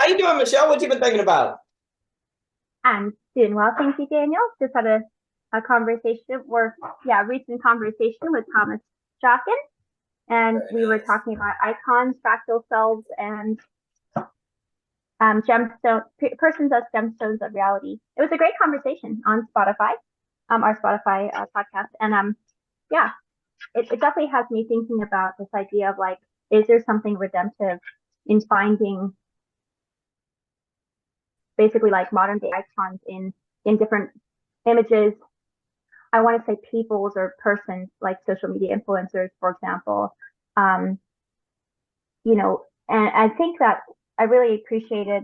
How you doing, Michelle? What you been thinking about? I'm doing well, thank you, Daniel. Just had a conversation, or yeah, recent conversation with Thomas Jockin, and Very we were nice. talking about icons, fractal selves, and persons as gemstones of reality. It was a great conversation on Spotify, our Spotify podcast, and yeah, it definitely has me thinking about this idea of like, is there something redemptive in finding basically like modern day icons in different images. I want to say peoples or persons like social media influencers, for example. Um, and I think that I really appreciated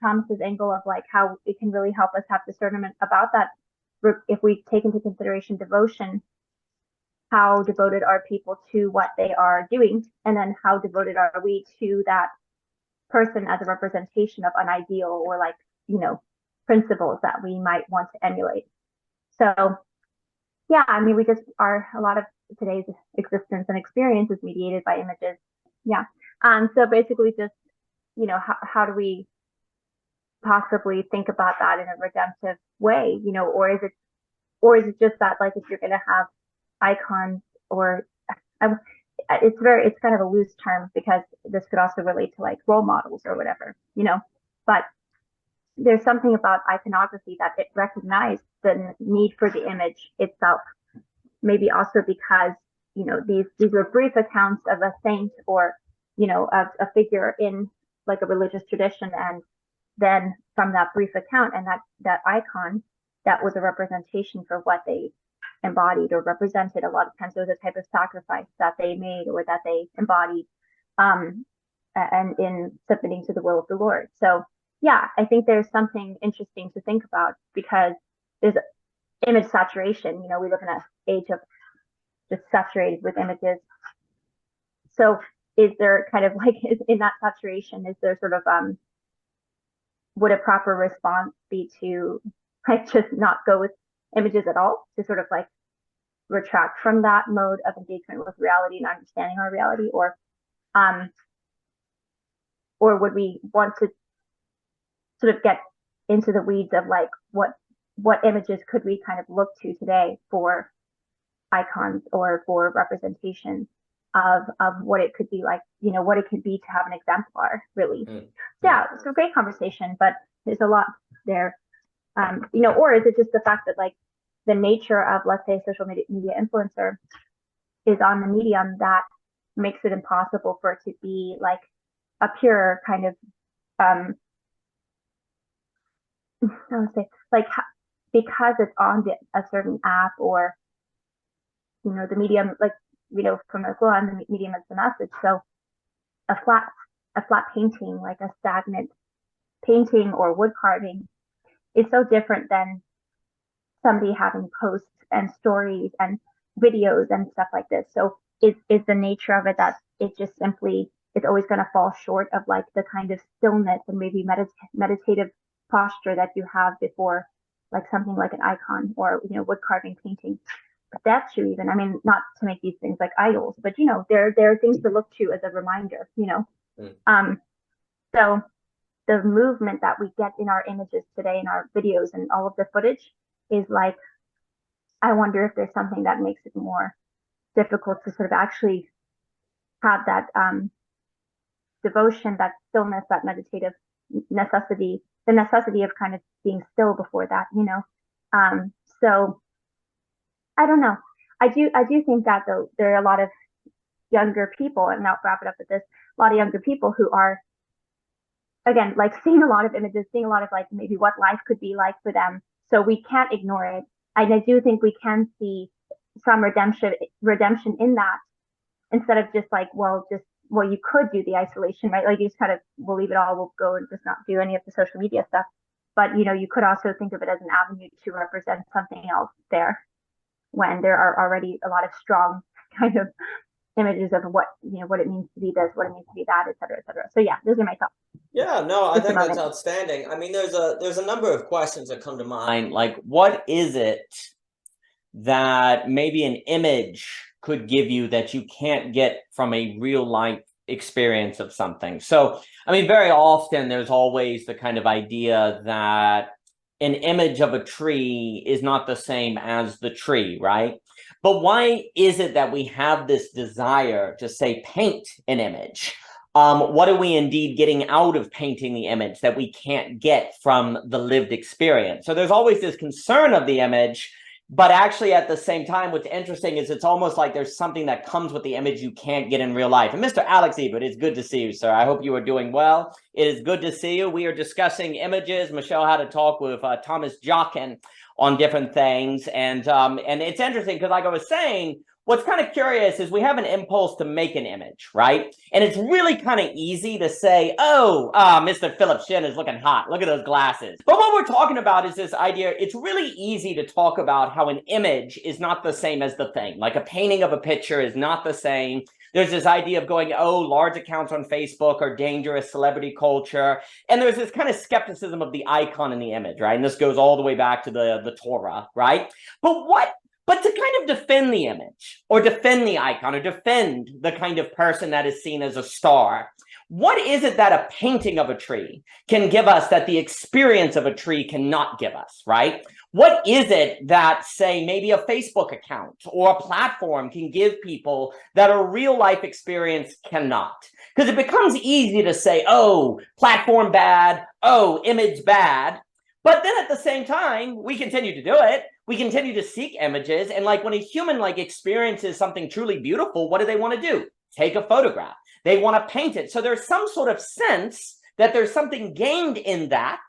Thomas's angle of like how it can really help us have discernment about that. If we take into consideration devotion, how devoted are people to what they are doing, and then how devoted are we to that person as a representation of an ideal or like principles that we might want to emulate. So yeah, I mean, we just are a lot of today's existence and experience is mediated by images. Yeah. So basically just, how do we possibly think about that in a redemptive way, or is it just that like if you're going to have icons or I, it's kind of a loose term because this could also relate to like role models or whatever, but there's something about iconography that it recognized the need for the image itself. Maybe also because these were brief accounts of a saint or of a figure in like a religious tradition, and then from that brief account and that icon, that was a representation for what they embodied or represented. A lot of times it was a type of sacrifice that they made or that they embodied, um, and in submitting to the will of the Lord. So yeah, I think there's something interesting to think about because there's image saturation. We live in an age of just saturated with images. So is there kind of like in that saturation, is there sort of would a proper response be to like just not go with images at all, to sort of like retract from that mode of engagement with reality and understanding our reality, um or would we want to sort of get into the weeds of like what images could we kind of look to today for icons or for representation of what it could be like, what it could be to have an exemplar, really. Mm-hmm. Yeah, it's a great conversation, but there's a lot there. Or is it just the fact that like the nature of, let's say, social media influencer is on the medium that makes it impossible for it to be like a pure kind of I would say like because it's on a certain app or the medium, like from the on the medium is the message. So a flat a flat painting, like a stagnant painting or wood carving, is so different than somebody having posts and stories and videos and stuff like this. So is the nature of it that it just simply is always going to fall short of like the kind of stillness and maybe meditative posture that you have before like something like an icon or wood carving painting. But that's true even. I mean, not to make these things like idols, but there are things to look to as a reminder. Mm. So the movement that we get in our images today, in our videos and all of the footage is like, I wonder if there's something that makes it more difficult to sort of actually have that devotion, that stillness, that meditative necessity, the necessity of kind of being still before that. So I don't know. I do think that though there are a lot of younger people, and I'll wrap it up with this, a lot of younger people who are again like seeing a lot of images, seeing a lot of like maybe what life could be like for them. So we can't ignore it. And I do think we can see some redemption in that instead of just like, well, you could do the isolation, right? Like you just kind of, we'll leave it all, we'll go and just not do any of the social media stuff. But you could also think of it as an avenue to represent something else there when there are already a lot of strong kind of images of what it means to be this, what it means to be that, et cetera, et cetera. So yeah, those are my thoughts. Yeah, no, I Just a think that's moment. outstanding. I mean, there's a number of questions that come to mind. Like, what is it that maybe an image could give you that you can't get from a real life experience of something. So, I mean, very often there's always the kind of idea that an image of a tree is not the same as the tree, right? But why is it that we have this desire to say paint an image? What are we indeed getting out of painting the image that we can't get from the lived experience? So there's always this concern of the image, but actually at the same time, what's interesting is it's almost like there's something that comes with the image you can't get in real life. And Mr. Alex Ebert, it's good to see you, sir. I hope you are doing well. It is good to see you. We are discussing images. Michelle had a talk with Thomas Jockin on different things. And it's interesting because like I was saying, what's kind of curious is we have an impulse to make an image, right? And it's really kind of easy to say, oh, Mr. Phillip Shinn is looking hot. Look at those glasses. But what we're talking about is this idea. It's really easy to talk about how an image is not the same as the thing. Like a painting of a picture is not the same. There's this idea of going, oh, large accounts on Facebook are dangerous, celebrity culture. And there's this kind of skepticism of the icon in the image, right? And this goes all the way back to the Torah, right? But to kind of defend the image or defend the icon or defend the kind of person that is seen as a star, what is it that a painting of a tree can give us that the experience of a tree cannot give us, right? What is it that, say, maybe a Facebook account or a platform can give people that a real life experience cannot? Because it becomes easy to say, oh, platform bad, oh, image bad. But then at the same time, we continue to do it. We continue to seek images. And like when a human like experiences something truly beautiful, what do they want to do? Take a photograph. They want to paint it. So there's some sort of sense that there's something gained in that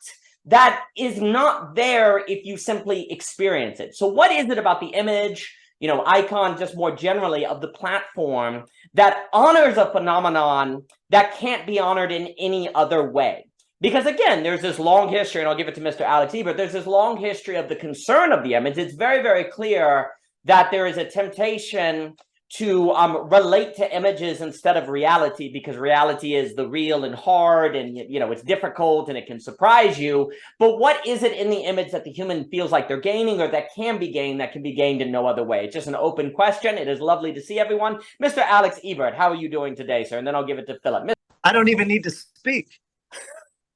is not there if you simply experience it. So what is it about the image, icon, just more generally of the platform that honors a phenomenon that can't be honored in any other way? Because again, there's this long history, and I'll give it to Mr. Alex Ebert, there's this long history of the concern of the image. It's very, very clear that there is a temptation to relate to images instead of reality, because reality is the real and hard, and it's difficult and it can surprise you. But what is it in the image that the human feels like they're gaining, or that can be gained in no other way? It's just an open question. It is lovely to see everyone. Mr. Alex Ebert, how are you doing today, sir? And then I'll give it to Philip. I don't even need to speak.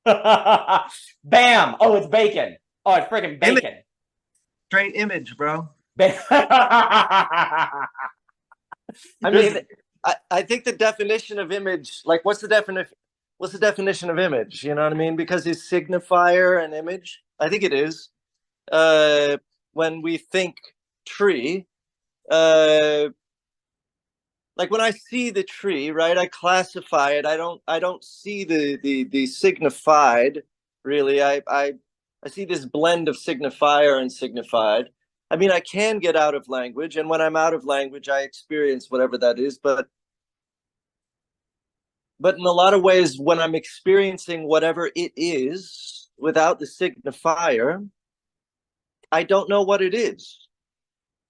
Bam! Oh, it's bacon. Oh, it's freaking bacon. Straight image, bro. I mean, I think the definition of image, like, what's the definition of image? You know what I mean? Because is signifier an image? I think it is. When we think tree, like when I see the tree, right? I classify it. I don't see the signified, really. I see this blend of signifier and signified. I mean, I can get out of language, and when I'm out of language, I experience whatever that is. But in a lot of ways, when I'm experiencing whatever it is without the signifier, I don't know what it is.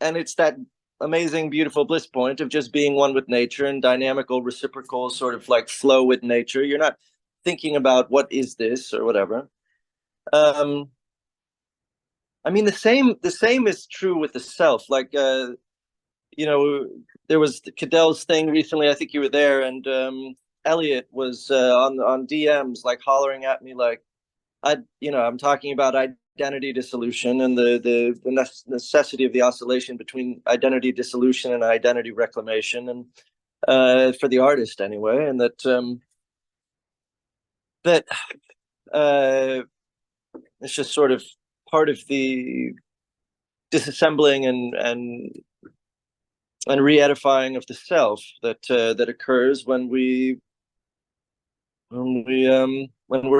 And it's that amazing, beautiful bliss point of just being one with nature and dynamical, reciprocal, sort of like flow with nature. You're not thinking about what is this or whatever. I mean, the same is true with the self. Like, there was Cadell's thing recently. I think you were there, and Elliot was on DMs, like hollering at me, like, I'm talking about identity dissolution and the necessity of the oscillation between identity dissolution and identity reclamation, and for the artist anyway, and that it's just sort of part of the disassembling and re-edifying of the self that occurs when we're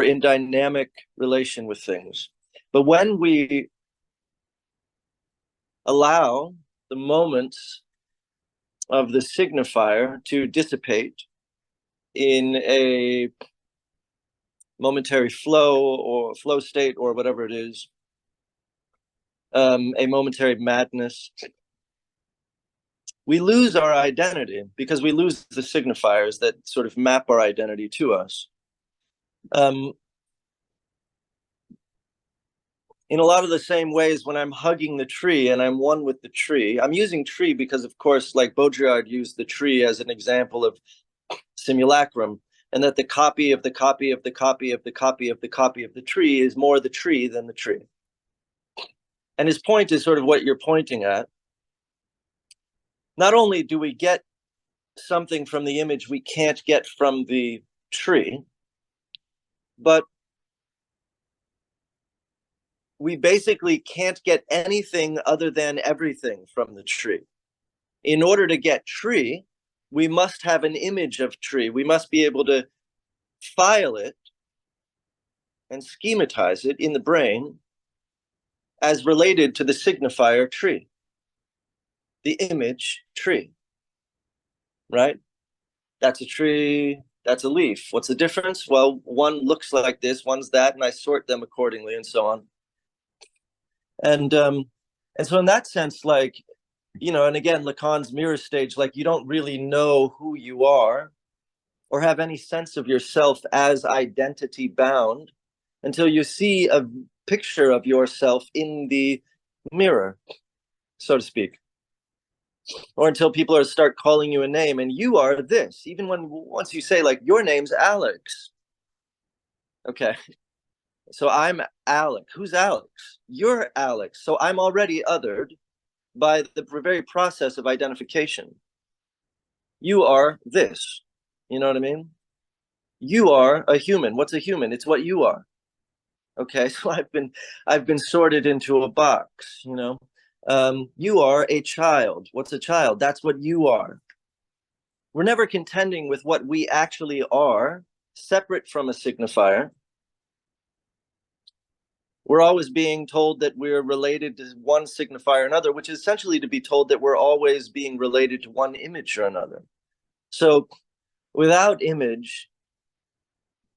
in dynamic relation with things. But when we allow the moments of the signifier to dissipate in a momentary flow or flow state or whatever it is, a momentary madness, we lose our identity because we lose the signifiers that sort of map our identity to us. In a lot of the same ways, when I'm hugging the tree and I'm one with the tree, I'm using tree because, of course, like Baudrillard used the tree as an example of simulacrum, and that the copy of the copy of the copy of the copy of the copy of the tree is more the tree than the tree. And his point is sort of what you're pointing at. Not only do we get something from the image we can't get from the tree, but we basically can't get anything other than everything from the tree. In order to get tree, we must have an image of tree. We must be able to file it and schematize it in the brain as related to the signifier tree, the image tree, right? That's a tree, that's a leaf. What's the difference? Well, one looks like this, one's that, and I sort them accordingly and so on. And so in that sense, like, you know, and again, Lacan's mirror stage, like you don't really know who you are or have any sense of yourself as identity bound until you see a picture of yourself in the mirror, so to speak. Or until people start calling you a name and you are this, even when once you say like, your name's Alex. Okay. So I'm Alex. Who's Alex? You're Alex. So I'm already othered by the very process of identification. You are this. You know what I mean? You are a human. What's a human? It's what you are. Okay, so I've been sorted into a box, you know. You are a child. What's a child? That's what you are. We're never contending with what we actually are, separate from a signifier. We're always being told that we're related to one signifier or another, which is essentially to be told that we're always being related to one image or another. So without image,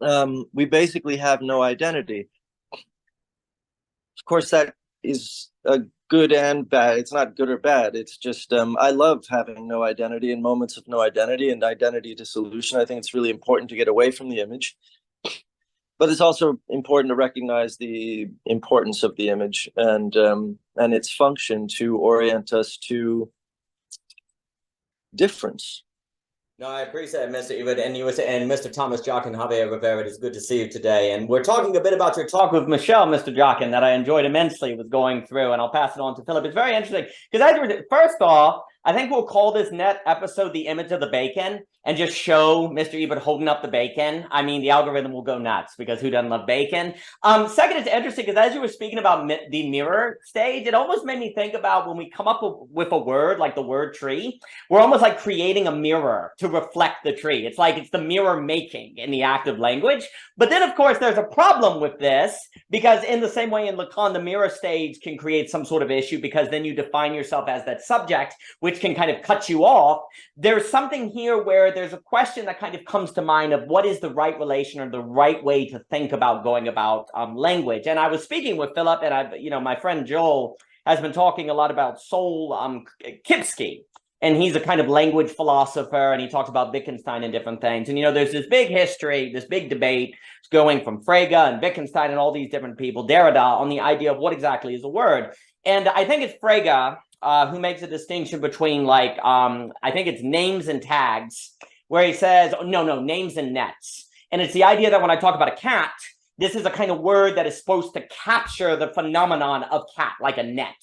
we basically have no identity. Of course, that is a good and bad. It's not good or bad. It's just, I love having no identity and moments of no identity and identity dissolution. I think it's really important to get away from the image. But it's also important to recognize the importance of the image and its function to orient us to difference. No, I appreciate it, Mr. Ebert, and Mr. Thomas Jochen Javier Rivera. It's good to see you today. And we're talking a bit about your talk with Michelle, Mr. Jochen, that I enjoyed immensely with going through, and I'll pass it on to Philip. It's very interesting because first off, I think we'll call this net episode the image of the bacon and just show Mr. Ebert holding up the bacon. I mean, the algorithm will go nuts because who doesn't love bacon? Second, it's interesting because as you were speaking about the mirror stage, it almost made me think about when we come up with a word like the word tree, we're almost like creating a mirror to reflect the tree. It's like it's the mirror making in the active language. But then, of course, there's a problem with this because in the same way in Lacan, the mirror stage can create some sort of issue because then you define yourself as that subject, which can kind of cut you off. There's something here where there's a question that kind of comes to mind of what is the right relation or the right way to think about going about language. And I was speaking with Philip, and my friend Joel has been talking a lot about Sol Kipsky, and he's a kind of language philosopher, and he talks about Wittgenstein and different things. And, there's this big history, this big debate going from Frege and Wittgenstein and all these different people, Derrida, on the idea of what exactly is a word. And I think it's Frege who makes a distinction between I think it's names and tags, where he says, no, names and nets. And it's the idea that when I talk about a cat, this is a kind of word that is supposed to capture the phenomenon of cat, like a net.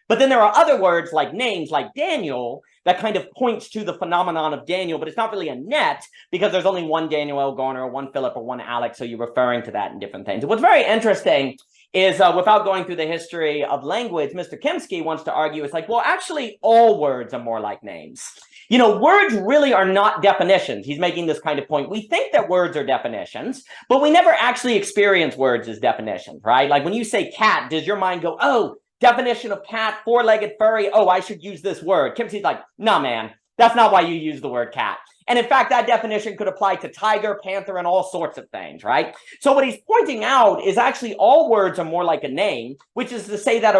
But then there are other words like names, like Daniel, that kind of points to the phenomenon of Daniel, but it's not really a net because there's only one Daniel L. Garner or one Philip or one Alex, so you're referring to that in different things. And what's very interesting is without going through the history of language, Mr. Kimsky wants to argue it's like, well, actually, all words are more like names. Words really are not definitions. He's making this kind of point. We think that words are definitions, but we never actually experience words as definitions, right? Like when you say cat, does your mind go, oh, definition of cat, four-legged furry, oh, I should use this word. Kimsey's like, nah, man, that's not why you use the word cat. And in fact, that definition could apply to tiger, panther, and all sorts of things, right? So what he's pointing out is actually all words are more like a name, which is to say that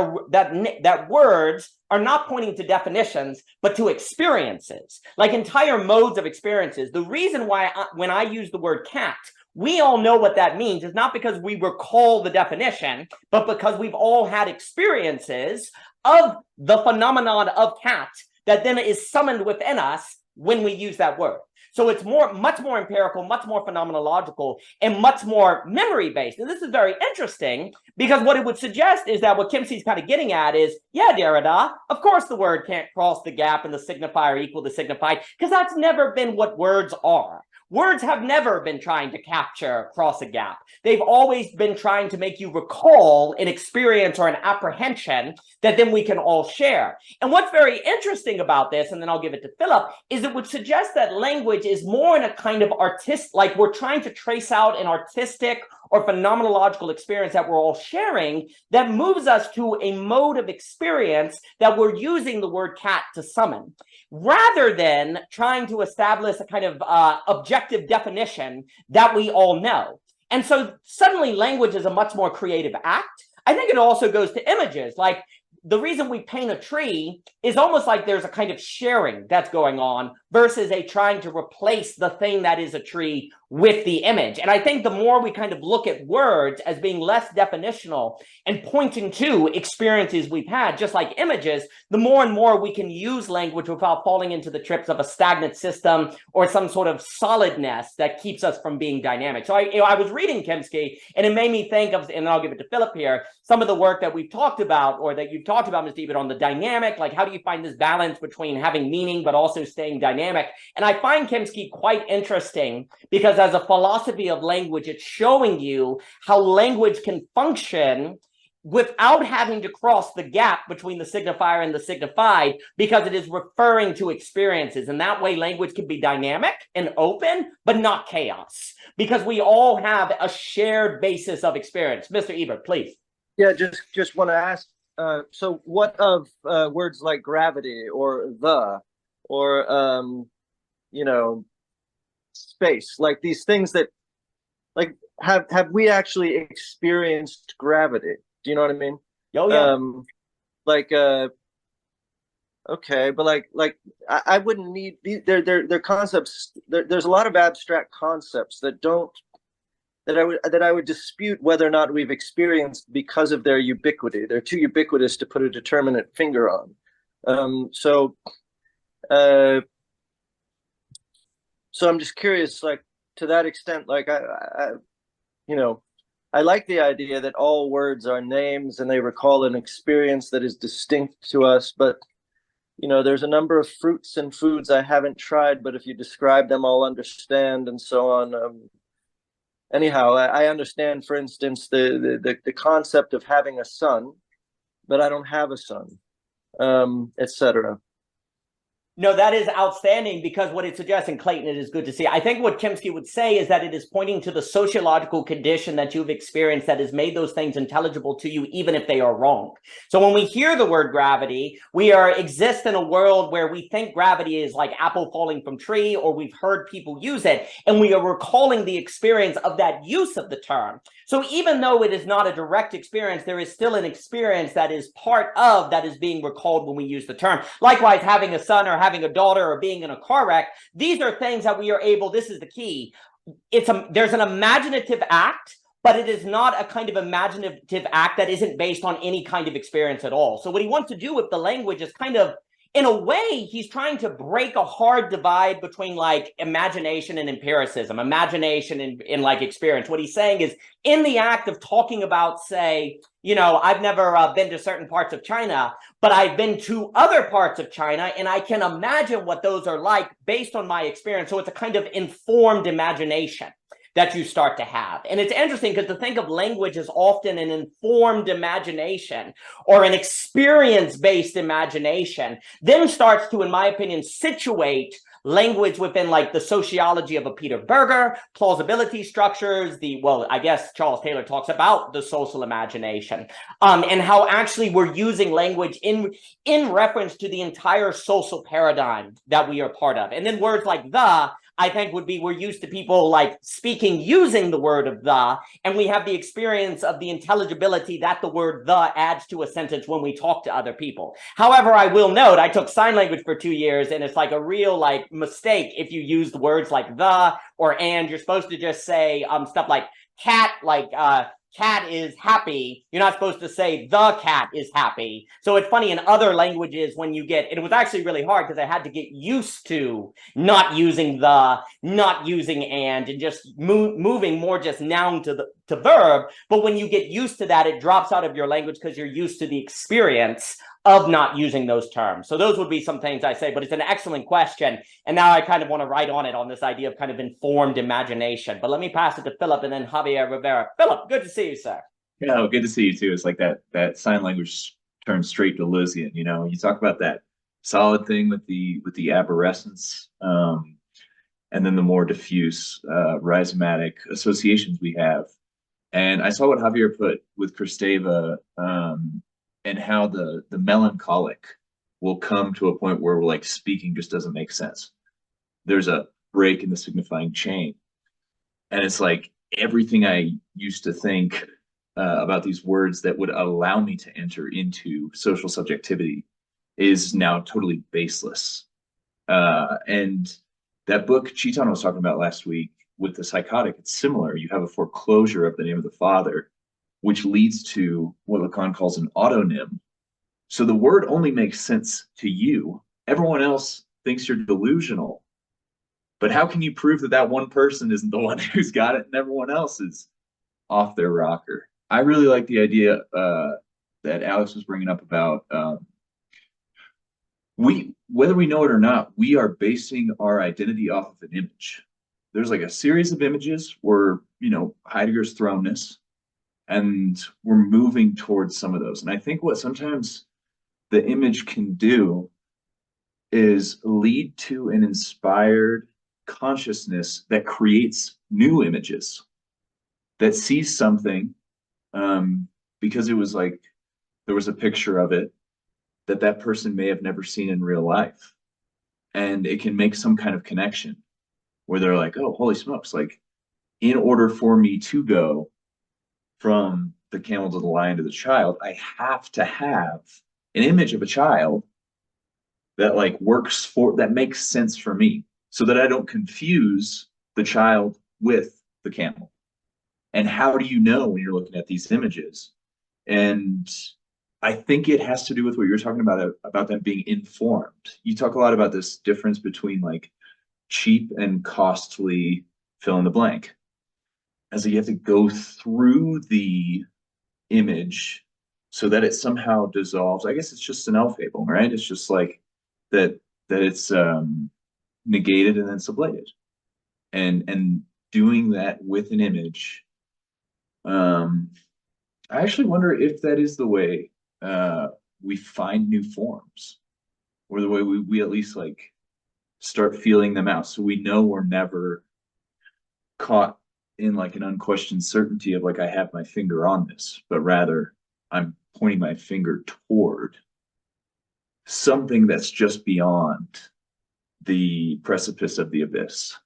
that words are not pointing to definitions, but to experiences, like entire modes of experiences. The reason why when I use the word cat, we all know what that means is not because we recall the definition, but because we've all had experiences of the phenomenon of cat that then is summoned within us when we use that word. So it's much more empirical, much more phenomenological, and much more memory-based. And this is very interesting because what it would suggest is that what Kimsey's kind of getting at is, yeah, Derrida, of course the word can't cross the gap and the signifier equal the signified, because that's never been what words are. Words have never been trying to capture, cross a gap. They've always been trying to make you recall an experience or an apprehension that then we can all share. And what's very interesting about this, and then I'll give it to Phillip, is it would suggest that language is more in a kind of like we're trying to trace out an artistic or phenomenological experience that we're all sharing that moves us to a mode of experience that we're using the word cat to summon, rather than trying to establish a kind of objective definition that we all know. And so suddenly language is a much more creative act. I think it also goes to images. Like the reason we paint a tree is almost like there's a kind of sharing that's going on versus a trying to replace the thing that is a tree with the image. And I think the more we kind of look at words as being less definitional and pointing to experiences we've had, just like images, the more and more we can use language without falling into the trips of a stagnant system or some sort of solidness that keeps us from being dynamic. So I was reading Kimsky, and it made me think of, and I'll give it to Phillip here, some of the work that we've talked about, or that you've talked about, Mr. Ebert, on the dynamic, like how do you find this balance between having meaning but also staying dynamic? And I find Kimsky quite interesting because as a philosophy of language, it's showing you how language can function without having to cross the gap between the signifier and the signified, because it is referring to experiences. And that way language can be dynamic and open, but not chaos, because we all have a shared basis of experience. Mr. Ebert, please. Yeah, just want to ask, so what of words like gravity or the, or, you know, space, like these things that, like, have we actually experienced gravity? Do you know what I mean? Oh, yeah. Like, okay, but like I wouldn't need they're concepts. There's a lot of abstract concepts that I would dispute whether or not we've experienced because of their ubiquity. They're too ubiquitous to put a determinate finger on. So I'm just curious, like, to that extent, like I you know, I like the idea that all words are names and they recall an experience that is distinct to us. But, you know, there's a number of fruits and foods I haven't tried, but if you describe them, I'll understand, and so on. Anyhow, I understand, for instance, the concept of having a son, but I don't have a son, etc. No, that is outstanding, because what it suggests, and Clayton, it is good to see. I think what Kimsky would say is that it is pointing to the sociological condition that you've experienced that has made those things intelligible to you, even if they are wrong. So when we hear the word gravity, we exist in a world where we think gravity is like apple falling from tree, or we've heard people use it, and we are recalling the experience of that use of the term. So even though it is not a direct experience, there is still an experience that is part of that is being recalled when we use the term. Likewise, having a son or having a daughter or being in a car wreck, these are things that we are able, this is the key. There's an imaginative act, but it is not a kind of imaginative act that isn't based on any kind of experience at all. So what he wants to do with the language is kind of, in a way, he's trying to break a hard divide between like imagination and empiricism, imagination and like experience. What he's saying is, in the act of talking about, say, you know, I've never been to certain parts of China, but I've been to other parts of China, and I can imagine what those are like based on my experience. So it's a kind of informed imagination that you start to have. And it's interesting because to think of language as often an informed imagination or an experience-based imagination then starts to, in my opinion, situate language within like the sociology of a Peter Berger, plausibility structures, well, I guess Charles Taylor talks about the social imagination, and how actually we're using language in reference to the entire social paradigm that we are part of. And then words like the, I think, would be, we're used to people like speaking using the word of the, and we have the experience of the intelligibility that the word the adds to a sentence when we talk to other people. However, I will note, I took sign language for 2 years, and it's like a real like mistake if you use the words like the or and. You're supposed to just say stuff like cat, like cat is happy, you're not supposed to say the cat is happy. So it's funny in other languages when you get, it was actually really hard because I had to get used to not using the, not using and just moving more just noun to verb. But when you get used to that, it drops out of your language because you're used to the experience of not using those terms. So those would be some things I say, but it's an excellent question. And now I kind of want to write on it, on this idea of kind of informed imagination. But let me pass it to Philip and then Javier Rivera. Philip, good to see you, sir. Yeah, well, good to see you too. It's like that sign language turns straight to Deleuzian. You know, you talk about that solid thing with the arborescence, and then the more diffuse rhizomatic associations we have. And I saw what Javier put with Kristeva, and how the melancholic will come to a point where like speaking just doesn't make sense. There's a break in the signifying chain. And it's like everything I used to think about these words that would allow me to enter into social subjectivity is now totally baseless. And that book Chiton was talking about last week with the psychotic, it's similar. You have a foreclosure of the name of the father, which leads to what Lacan calls an autonym. So the word only makes sense to you. Everyone else thinks you're delusional. But how can you prove that that one person isn't the one who's got it and everyone else is off their rocker? I really like the idea that Alex was bringing up about whether we know it or not, we are basing our identity off of an image. There's like a series of images where, you know, Heidegger's thrownness, and we're moving towards some of those. And I think what sometimes the image can do is lead to an inspired consciousness that creates new images, that sees something because it was like there was a picture of it that person may have never seen in real life. And it can make some kind of connection where they're like, oh, holy smokes, like in order for me to go from the camel to the lion to the child, I have to have an image of a child that like works for, that makes sense for me, so that I don't confuse the child with the camel. And how do you know when you're looking at these images? And I think it has to do with what you're talking about them being informed. You talk a lot about this difference between like cheap and costly fill in the blank. And so you have to go through the image so that it somehow dissolves. I guess it's just an elf fable, right? It's just like that it's negated and then sublated. And doing that with an image, I actually wonder if that is the way we find new forms, or the way we at least like start feeling them out, so we know we're never caught in like an unquestioned certainty of like, I have my finger on this, but rather I'm pointing my finger toward something that's just beyond the precipice of the abyss.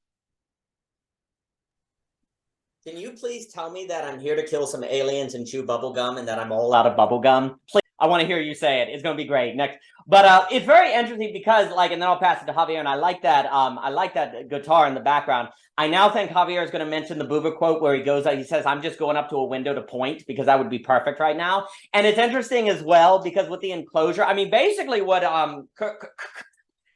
Can you please tell me that I'm here to kill some aliens and chew bubblegum and that I'm all out of bubblegum? Please, I want to hear you say it. It's going to be great. Next. But it's very interesting because like, and then I'll pass it to Javier, and I like that guitar in the background. I now think Javier is going to mention the Buber quote where he goes, he says, I'm just going up to a window to point, because that would be perfect right now. And it's interesting as well, because with the enclosure, I mean, basically what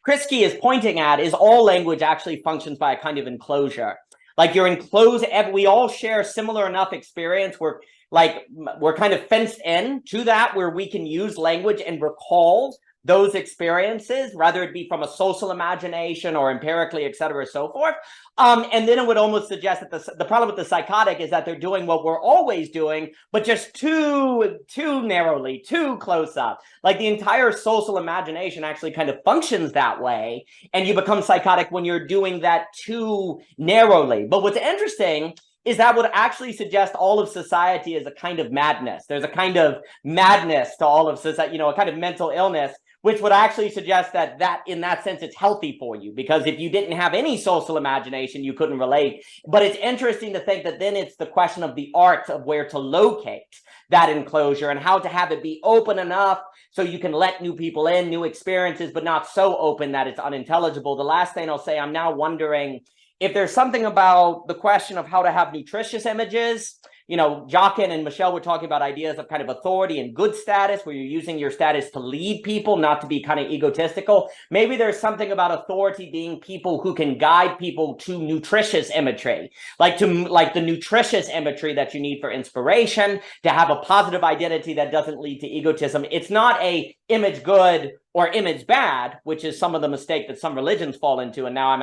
Krisky is pointing at is all language actually functions by a kind of enclosure. Like you're enclosed, we all share similar enough experience where like we're kind of fenced in to that, where we can use language and recall those experiences, whether it be from a social imagination or empirically, et cetera, so forth. And then it would almost suggest that the problem with the psychotic is that they're doing what we're always doing, but just too narrowly, too close up. Like the entire social imagination actually kind of functions that way, and you become psychotic when you're doing that too narrowly. But what's interesting is that would actually suggest all of society is a kind of madness. There's a kind of madness to all of society, you know, a kind of mental illness, which would actually suggest that in that sense, it's healthy for you, because if you didn't have any social imagination, you couldn't relate. But it's interesting to think that then it's the question of the art of where to locate that enclosure and how to have it be open enough so you can let new people in, new experiences, but not so open that it's unintelligible. The last thing I'll say, I'm now wondering if there's something about the question of how to have nutritious images Jockin and Michelle were talking about ideas of kind of authority and good status, where you're using your status to lead people, not to be kind of egotistical. Maybe there's something about authority being people who can guide people to nutritious imagery, like the nutritious imagery that you need for inspiration, to have a positive identity that doesn't lead to egotism. It's not a image good or image bad, which is some of the mistake that some religions fall into. And now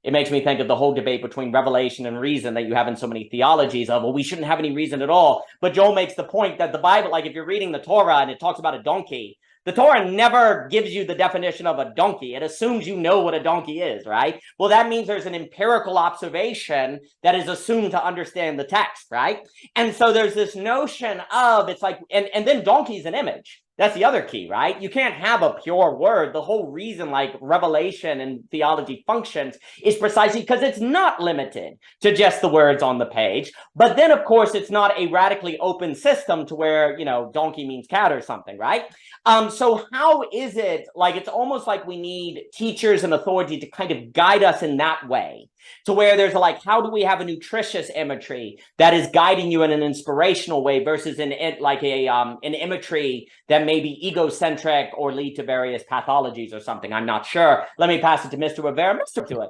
it makes me think of the whole debate between revelation and reason that you have in so many theologies of, well, we shouldn't have any reason at all. But Joel makes the point that the Bible, like if you're reading the Torah and it talks about a donkey, the Torah never gives you the definition of a donkey. It assumes you know what a donkey is, right? Well, that means there's an empirical observation that is assumed to understand the text, right? And so there's this notion of, it's like, and then donkey's an image. That's the other key, right? You can't have a pure word. The whole reason like revelation and theology functions is precisely because it's not limited to just the words on the page. But then, of course, it's not a radically open system to where, donkey means cat or something, right? So how is it, like, it's almost like we need teachers and authority to kind of guide us in that way, to where there's how do we have a nutritious imagery that is guiding you in an inspirational way versus an imagery that may be egocentric or lead to various pathologies or something. I'm not sure. Let me pass it to Mr. Rivera. Mr. to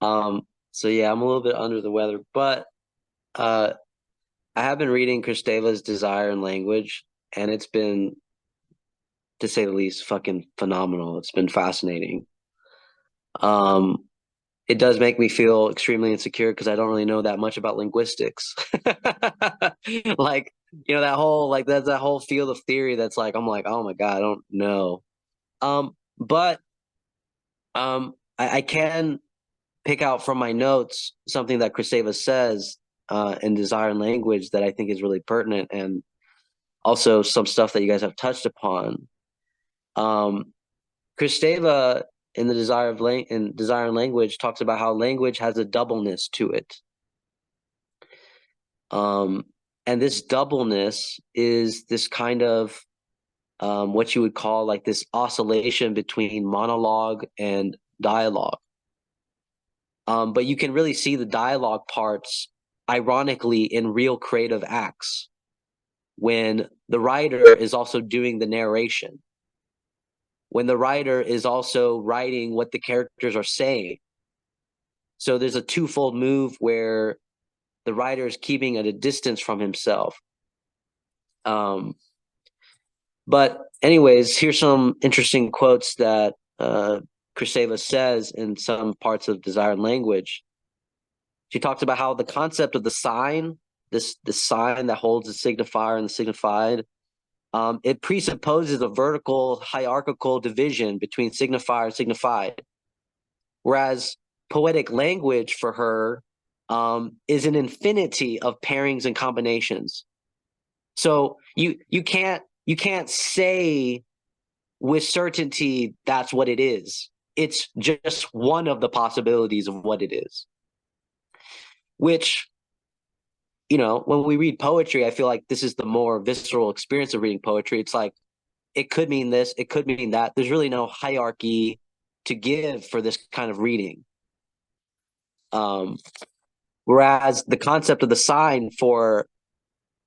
it. So yeah, I'm a little bit under the weather, but I have been reading Kristeva's Desire and Language, and it's been, to say the least, fucking phenomenal. It's been fascinating. It does make me feel extremely insecure because I don't really know that much about linguistics. That whole field of theory that's like, I'm like, oh my God, I don't know. But I can pick out from my notes something that Kristeva says in Desire and Language that I think is really pertinent, and also some stuff that you guys have touched upon. Kristeva in the Desire and Language talks about how language has a doubleness to it. And this doubleness is this kind of what you would call like this oscillation between monologue and dialogue. But you can really see the dialogue parts, ironically, in real creative acts when the writer is also doing the narration, when the writer is also writing what the characters are saying. So there's a twofold move where the writer is keeping at a distance from himself. But anyways, here's some interesting quotes that Kristeva says in some parts of Desire and Language. She talks about how the concept of the sign, this sign that holds the signifier and the signified, it presupposes a vertical hierarchical division between signifier and signified, whereas poetic language for her is an infinity of pairings and combinations. So you can't say with certainty that's what it is. It's just one of the possibilities of what it is. Which, when we read poetry, I feel like this is the more visceral experience of reading poetry. It's like, it could mean this, it could mean that. There's really no hierarchy to give for this kind of reading. Whereas the concept of the sign for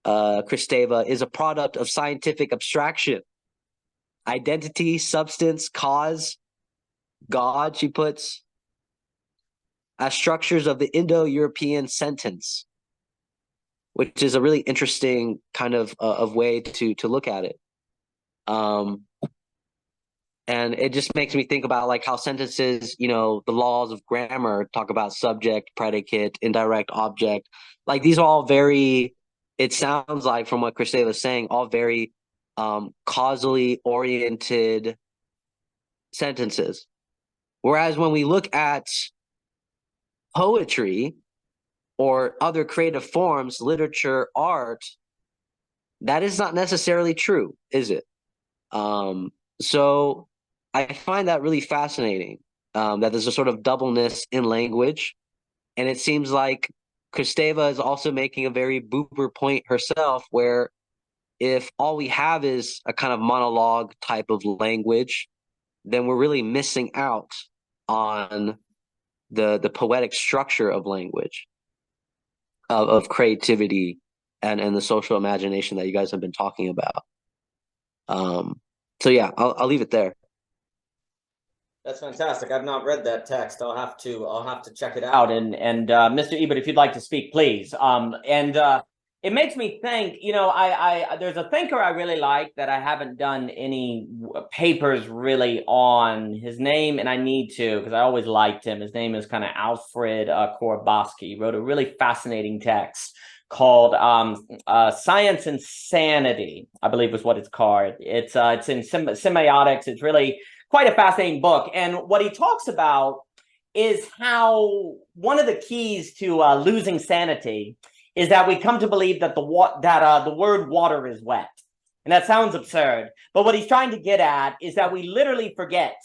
Kristeva is a product of scientific abstraction. Identity, substance, cause, God, she puts, as structures of the Indo-European sentence, which is a really interesting kind of way to look at it. And it just makes me think about like how sentences, the laws of grammar talk about subject, predicate, indirect object. Like these are all very, it sounds like from what Kristeva is saying, all very causally oriented sentences. Whereas when we look at poetry or other creative forms, literature, art, that is not necessarily true, is it? So I find that really fascinating, that there's a sort of doubleness in language. And it seems like Kristeva is also making a very Buber point herself, where if all we have is a kind of monologue type of language, then we're really missing out on the poetic structure of language. of creativity and the social imagination that you guys have been talking about. So yeah, I'll leave it there. That's fantastic. I've not read that text. I'll have to check it out. And Mr. Ebert, if you'd like to speak, please. It makes me think, I there's a thinker I really like that I haven't done any papers really on his name, and I need to, because I always liked him. His name is kind of Alfred Korbowski. He wrote a really fascinating text called Science and Sanity, I believe was what it's called. It's in semiotics. It's really quite a fascinating book. And what he talks about is how one of the keys to losing sanity is that we come to believe that the word water is wet. And that sounds absurd. But what he's trying to get at is that we literally forget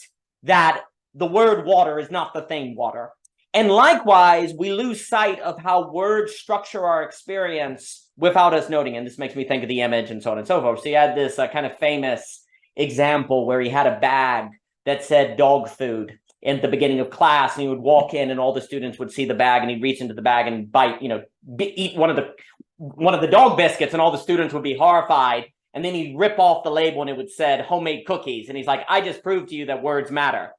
that the word water is not the thing water. And likewise, we lose sight of how words structure our experience without us noting. And this makes me think of the image and so on and so forth. So he had this kind of famous example where he had a bag that said dog food in the beginning of class, and he would walk in and all the students would see the bag, and he'd reach into the bag and bite, eat one of the dog biscuits, and all the students would be horrified. And then he'd rip off the label and it would said homemade cookies. And he's like, I just proved to you that words matter.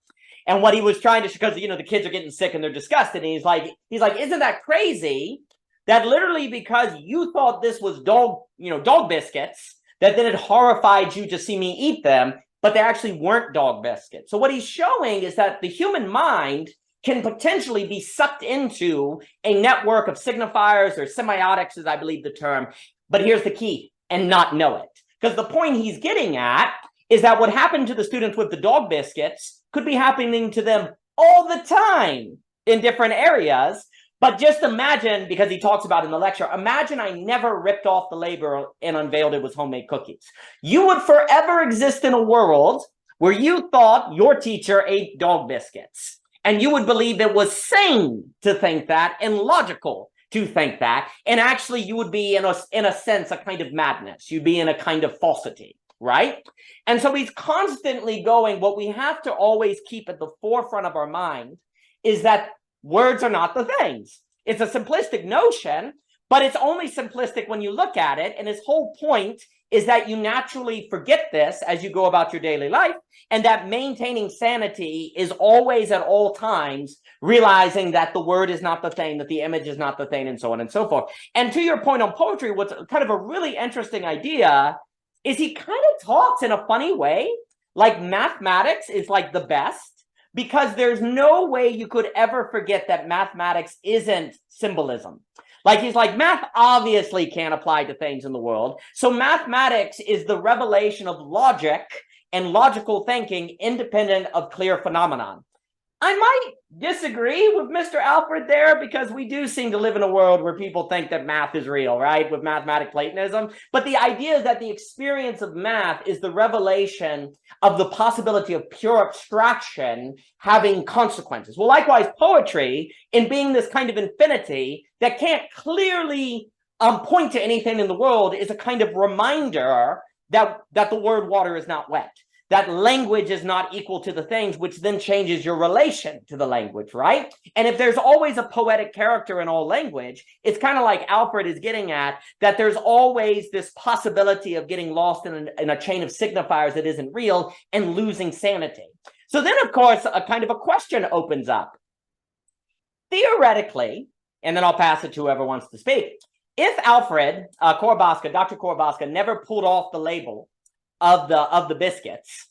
And what he was trying to, because the kids are getting sick and they're disgusted. And he's like, isn't that crazy that literally because you thought this was dog biscuits, that then it horrified you to see me eat them, but they actually weren't dog biscuits. So what he's showing is that the human mind can potentially be sucked into a network of signifiers or semiotics, as I believe the term. But here's the key, and not know it. Because the point he's getting at is that what happened to the students with the dog biscuits could be happening to them all the time in different areas. But just imagine, because he talks about in the lecture, imagine I never ripped off the label and unveiled it was homemade cookies. You would forever exist in a world where you thought your teacher ate dog biscuits. And you would believe it was sane to think that and logical to think that. And actually you would be in a sense, a kind of madness. You'd be in a kind of falsity, right? And so he's constantly going, what we have to always keep at the forefront of our mind is that words are not the things. It's a simplistic notion, but it's only simplistic when you look at it. And his whole point is that you naturally forget this as you go about your daily life, and that maintaining sanity is always at all times realizing that the word is not the thing, that the image is not the thing, and so on and so forth. And to your point on poetry, what's kind of a really interesting idea is he kind of talks in a funny way, like mathematics is like the best, because there's no way you could ever forget that mathematics isn't symbolism. Like he's like, math obviously can't apply to things in the world. So mathematics is the revelation of logic and logical thinking independent of clear phenomenon. I might disagree with Mr. Alfred there, because we do seem to live in a world where people think that math is real, right? With mathematic Platonism. But the idea is that the experience of math is the revelation of the possibility of pure abstraction having consequences. Well, likewise, poetry, in being this kind of infinity that can't clearly point to anything in the world, is a kind of reminder that the word water is not wet. That language is not equal to the things, which then changes your relation to the language, right? And if there's always a poetic character in all language, it's kind of like Alfred is getting at, that there's always this possibility of getting lost in a chain of signifiers that isn't real and losing sanity. So then, of course, a kind of a question opens up. Theoretically, and then I'll pass it to whoever wants to speak, if Alfred Korbowska, Dr. Korbowska, never pulled off the label of the biscuits,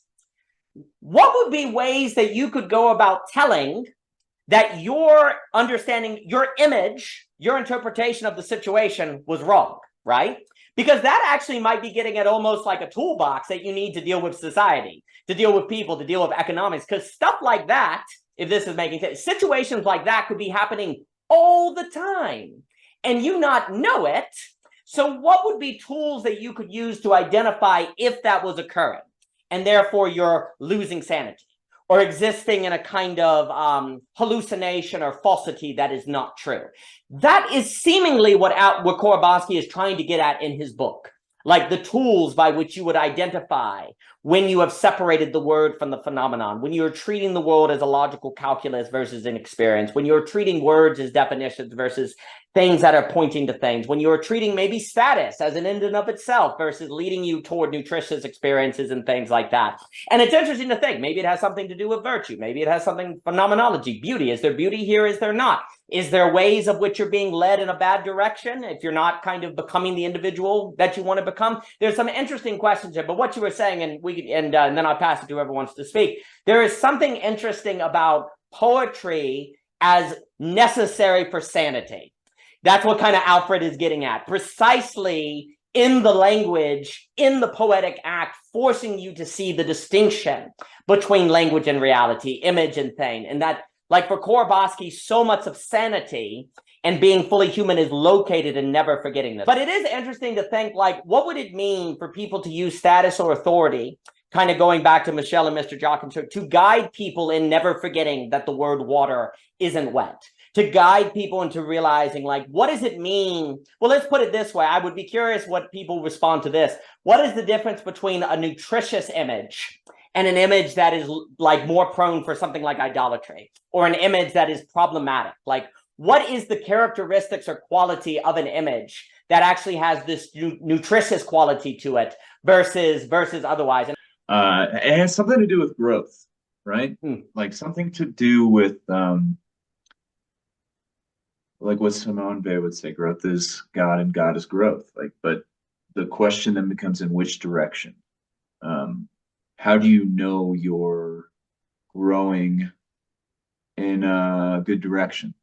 what would be ways that you could go about telling that your understanding, your image, your interpretation of the situation was wrong, right? Because that actually might be getting at almost like a toolbox that you need to deal with society, to deal with people, to deal with economics, because stuff like that, if this is making sense, situations like that could be happening all the time and you not know it. So what would be tools that you could use to identify if that was occurring, and therefore you're losing sanity or existing in a kind of hallucination or falsity that is not true? That is seemingly what Korbowski is trying to get at in his book, like the tools by which you would identify when you have separated the word from the phenomenon, when you're treating the world as a logical calculus versus an experience, when you're treating words as definitions versus things that are pointing to things, when you're treating maybe status as an end in of itself versus leading you toward nutritious experiences and things like that. And it's interesting to think, maybe it has something to do with virtue. Maybe it has something phenomenology, beauty. Is there beauty here? Is there not? Is there ways of which you're being led in a bad direction if you're not kind of becoming the individual that you want to become? There's some interesting questions here, but what you were saying, and then I'll pass it to whoever wants to speak. There is something interesting about poetry as necessary for sanity. That's what kind of Alfred is getting at. Precisely in the language, in the poetic act, forcing you to see the distinction between language and reality, image and thing. And that, like for Korobowski, so much of sanity and being fully human is located in never forgetting this. But it is interesting to think, like, what would it mean for people to use status or authority, kind of going back to Michelle and Mr. Jochimchuk, to guide people in never forgetting that the word water isn't wet? To guide people into realizing, like, what does it mean? Well, let's put it this way. I would be curious what people respond to this. What is the difference between a nutritious image and an image that is like more prone for something like idolatry, or an image that is problematic? Like, what is the characteristics or quality of an image that actually has this nutritious quality to it versus otherwise? It has something to do with growth, right? Like something to do with like what Simone Weil would say, growth is God and God is growth. Like, but the question then becomes, in which direction? How do you know you're growing in a good direction?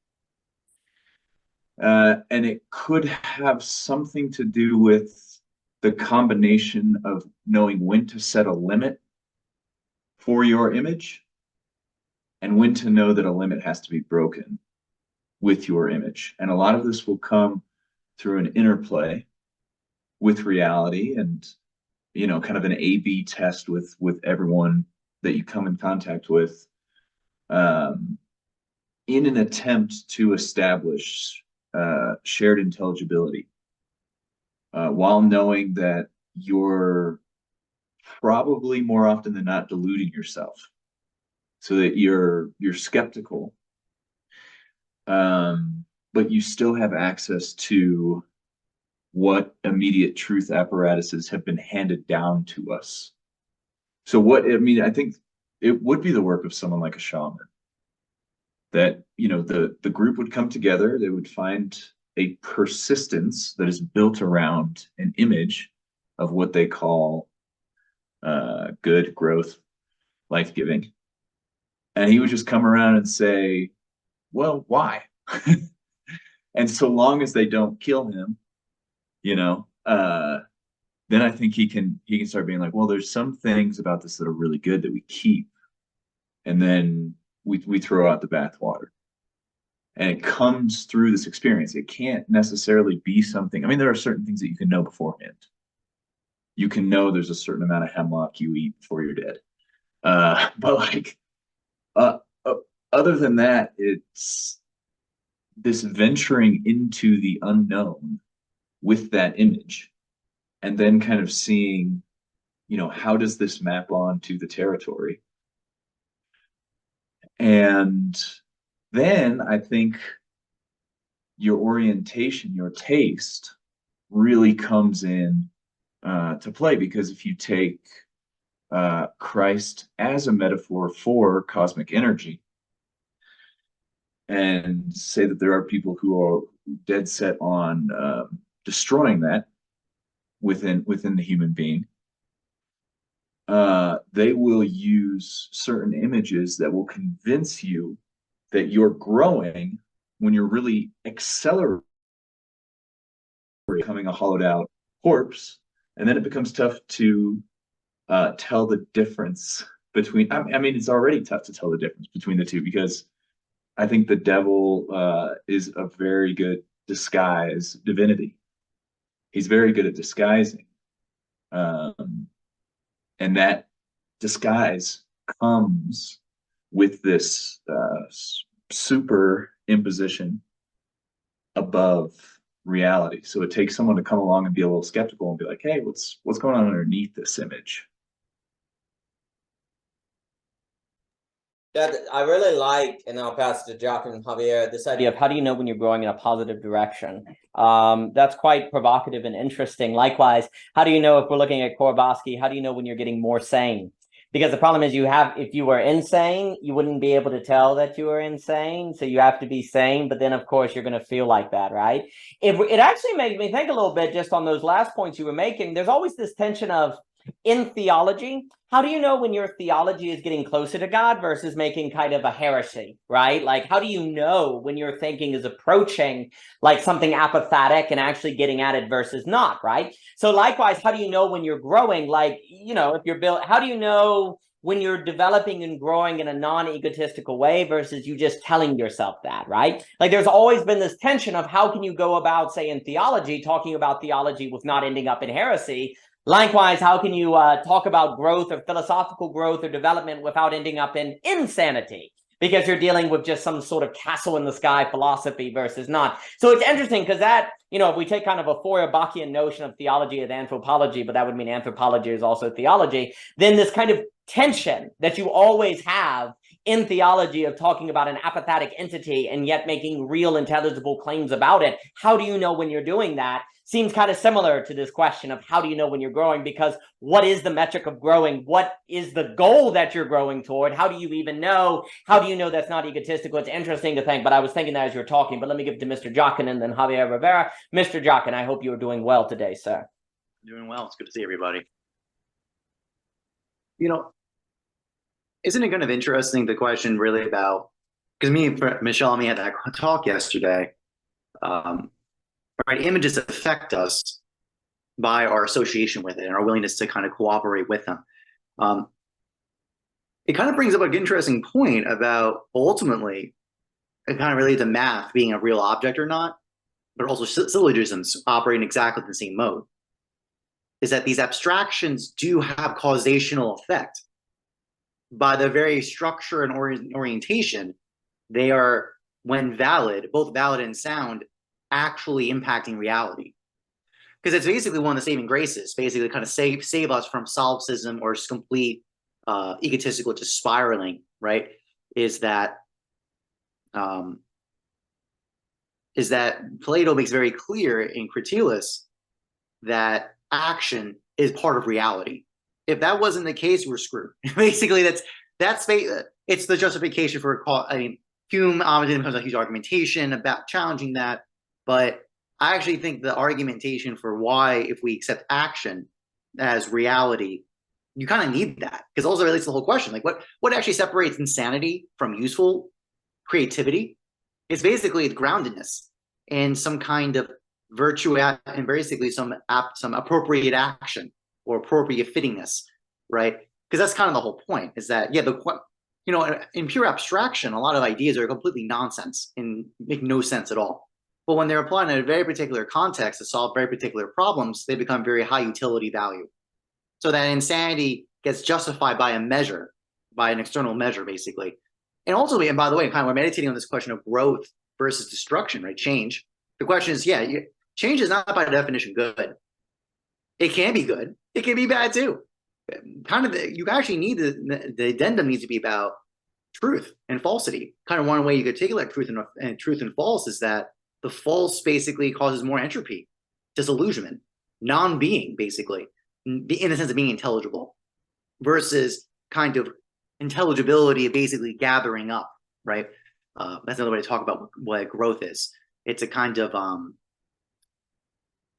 And it could have something to do with the combination of knowing when to set a limit for your image and when to know that a limit has to be broken with your image. And a lot of this will come through an interplay with reality and, you know, kind of an A/B test with everyone that you come in contact with, in an attempt to establish shared intelligibility, while knowing that you're probably more often than not deluding yourself, so that you're skeptical, but you still have access to what immediate truth apparatuses have been handed down to us. So I think it would be the work of someone like a shaman, that, you know, the group would come together, they would find a persistence that is built around an image of what they call good, growth, life-giving. And he would just come around and say, well, why? And so long as they don't kill him, you know, then I think he can start being like, well, there's some things about this that are really good that we keep, and then we throw out the bathwater. And it comes through this experience. It can't necessarily be something. I mean, there are certain things that you can know beforehand. You can know there's a certain amount of hemlock you eat before you're dead. But like, other than that, it's this venturing into the unknown with that image, and then kind of seeing, you know, how does this map onto the territory? And then I think your orientation, your taste really comes in to play, because if you take Christ as a metaphor for cosmic energy and say that there are people who are dead set on destroying that within the human being, they will use certain images that will convince you that you're growing when you're really accelerating, becoming a hollowed out corpse. And then it becomes tough to tell the difference between, I mean, it's already tough to tell the difference between the two, because I think the devil is a very good disguise divinity. He's very good at disguising. And that disguise comes with this super imposition above reality. So it takes someone to come along and be a little skeptical and be like, hey, what's going on underneath this image? That I really like, and I'll pass it to Joaquin and Javier, this idea of how do you know when you're growing in a positive direction? That's quite provocative and interesting. Likewise, how do you know, if we're looking at Korbowski, how do you know when you're getting more sane? Because the problem is if you were insane, you wouldn't be able to tell that you were insane. So you have to be sane, but then of course you're going to feel like that, right? It actually made me think a little bit just on those last points you were making. There's always this tension of, in theology, how do you know when your theology is getting closer to God versus making kind of a heresy, right? Like, how do you know when your thinking is approaching like something apophatic and actually getting at it versus not, right? So likewise, how do you know when you're growing? Like, if you're built, how do you know when you're developing and growing in a non-egotistical way versus you just telling yourself that, right? Like, there's always been this tension of how can you go about, say, in theology, talking about theology with not ending up in heresy. Likewise, how can you talk about growth or philosophical growth or development without ending up in insanity? Because you're dealing with just some sort of castle in the sky philosophy versus not. So it's interesting because that, if we take kind of a Feuerbachian notion of theology as anthropology, but that would mean anthropology is also theology, then this kind of tension that you always have in theology of talking about an apathetic entity and yet making real intelligible claims about it. How do you know when you're doing that? Seems kind of similar to this question of how do you know when you're growing? Because what is the metric of growing? What is the goal that you're growing toward? How do you even know? How do you know that's not egotistical? It's interesting to think, but I was thinking that as you were talking. But let me give it to Mr. Joaquin and then Javier Rivera. Mr. Joaquin, I hope you are doing well today, sir. Doing well. It's good to see everybody. Isn't it kind of interesting, the question really about, because Michelle and me had that talk yesterday, right? Images affect us by our association with it and our willingness to kind of cooperate with them. It kind of brings up an interesting point about ultimately, it kind of relates to math being a real object or not, but also syllogisms operating exactly the same mode. Is that these abstractions do have causational effect. By the very structure and orientation, they are, when valid, both valid and sound, actually impacting reality. Because it's basically one of the saving graces, basically kind of save us from solipsism or just complete egotistical just spiraling, right? Is that Plato makes very clear in Cratylus that action is part of reality. If that wasn't the case, we're screwed. Basically, it's the justification for Hume obviously becomes a huge argumentation about challenging that, but I actually think the argumentation for why, if we accept action as reality, you kind of need that, because also relates to the whole question, like what actually separates insanity from useful creativity? It's basically groundedness in some kind of virtue and basically some appropriate action or appropriate fittingness, right? Because that's kind of the whole point, is that, in pure abstraction, a lot of ideas are completely nonsense and make no sense at all. But when they're applied in a very particular context to solve very particular problems, they become very high utility value. So that insanity gets justified by a measure, by an external measure, basically. And ultimately, and by the way, kind of we're meditating on this question of growth versus destruction, right? Change. The question is, change is not by definition good. It can be good. It can be bad too. You actually need the addendum needs to be about truth and falsity. Kind of one way you could take like truth and false is that the false basically causes more entropy, disillusionment, non-being, basically, in the sense of being intelligible, versus kind of intelligibility of basically gathering up, right? That's another way to talk about what growth is. It's a kind of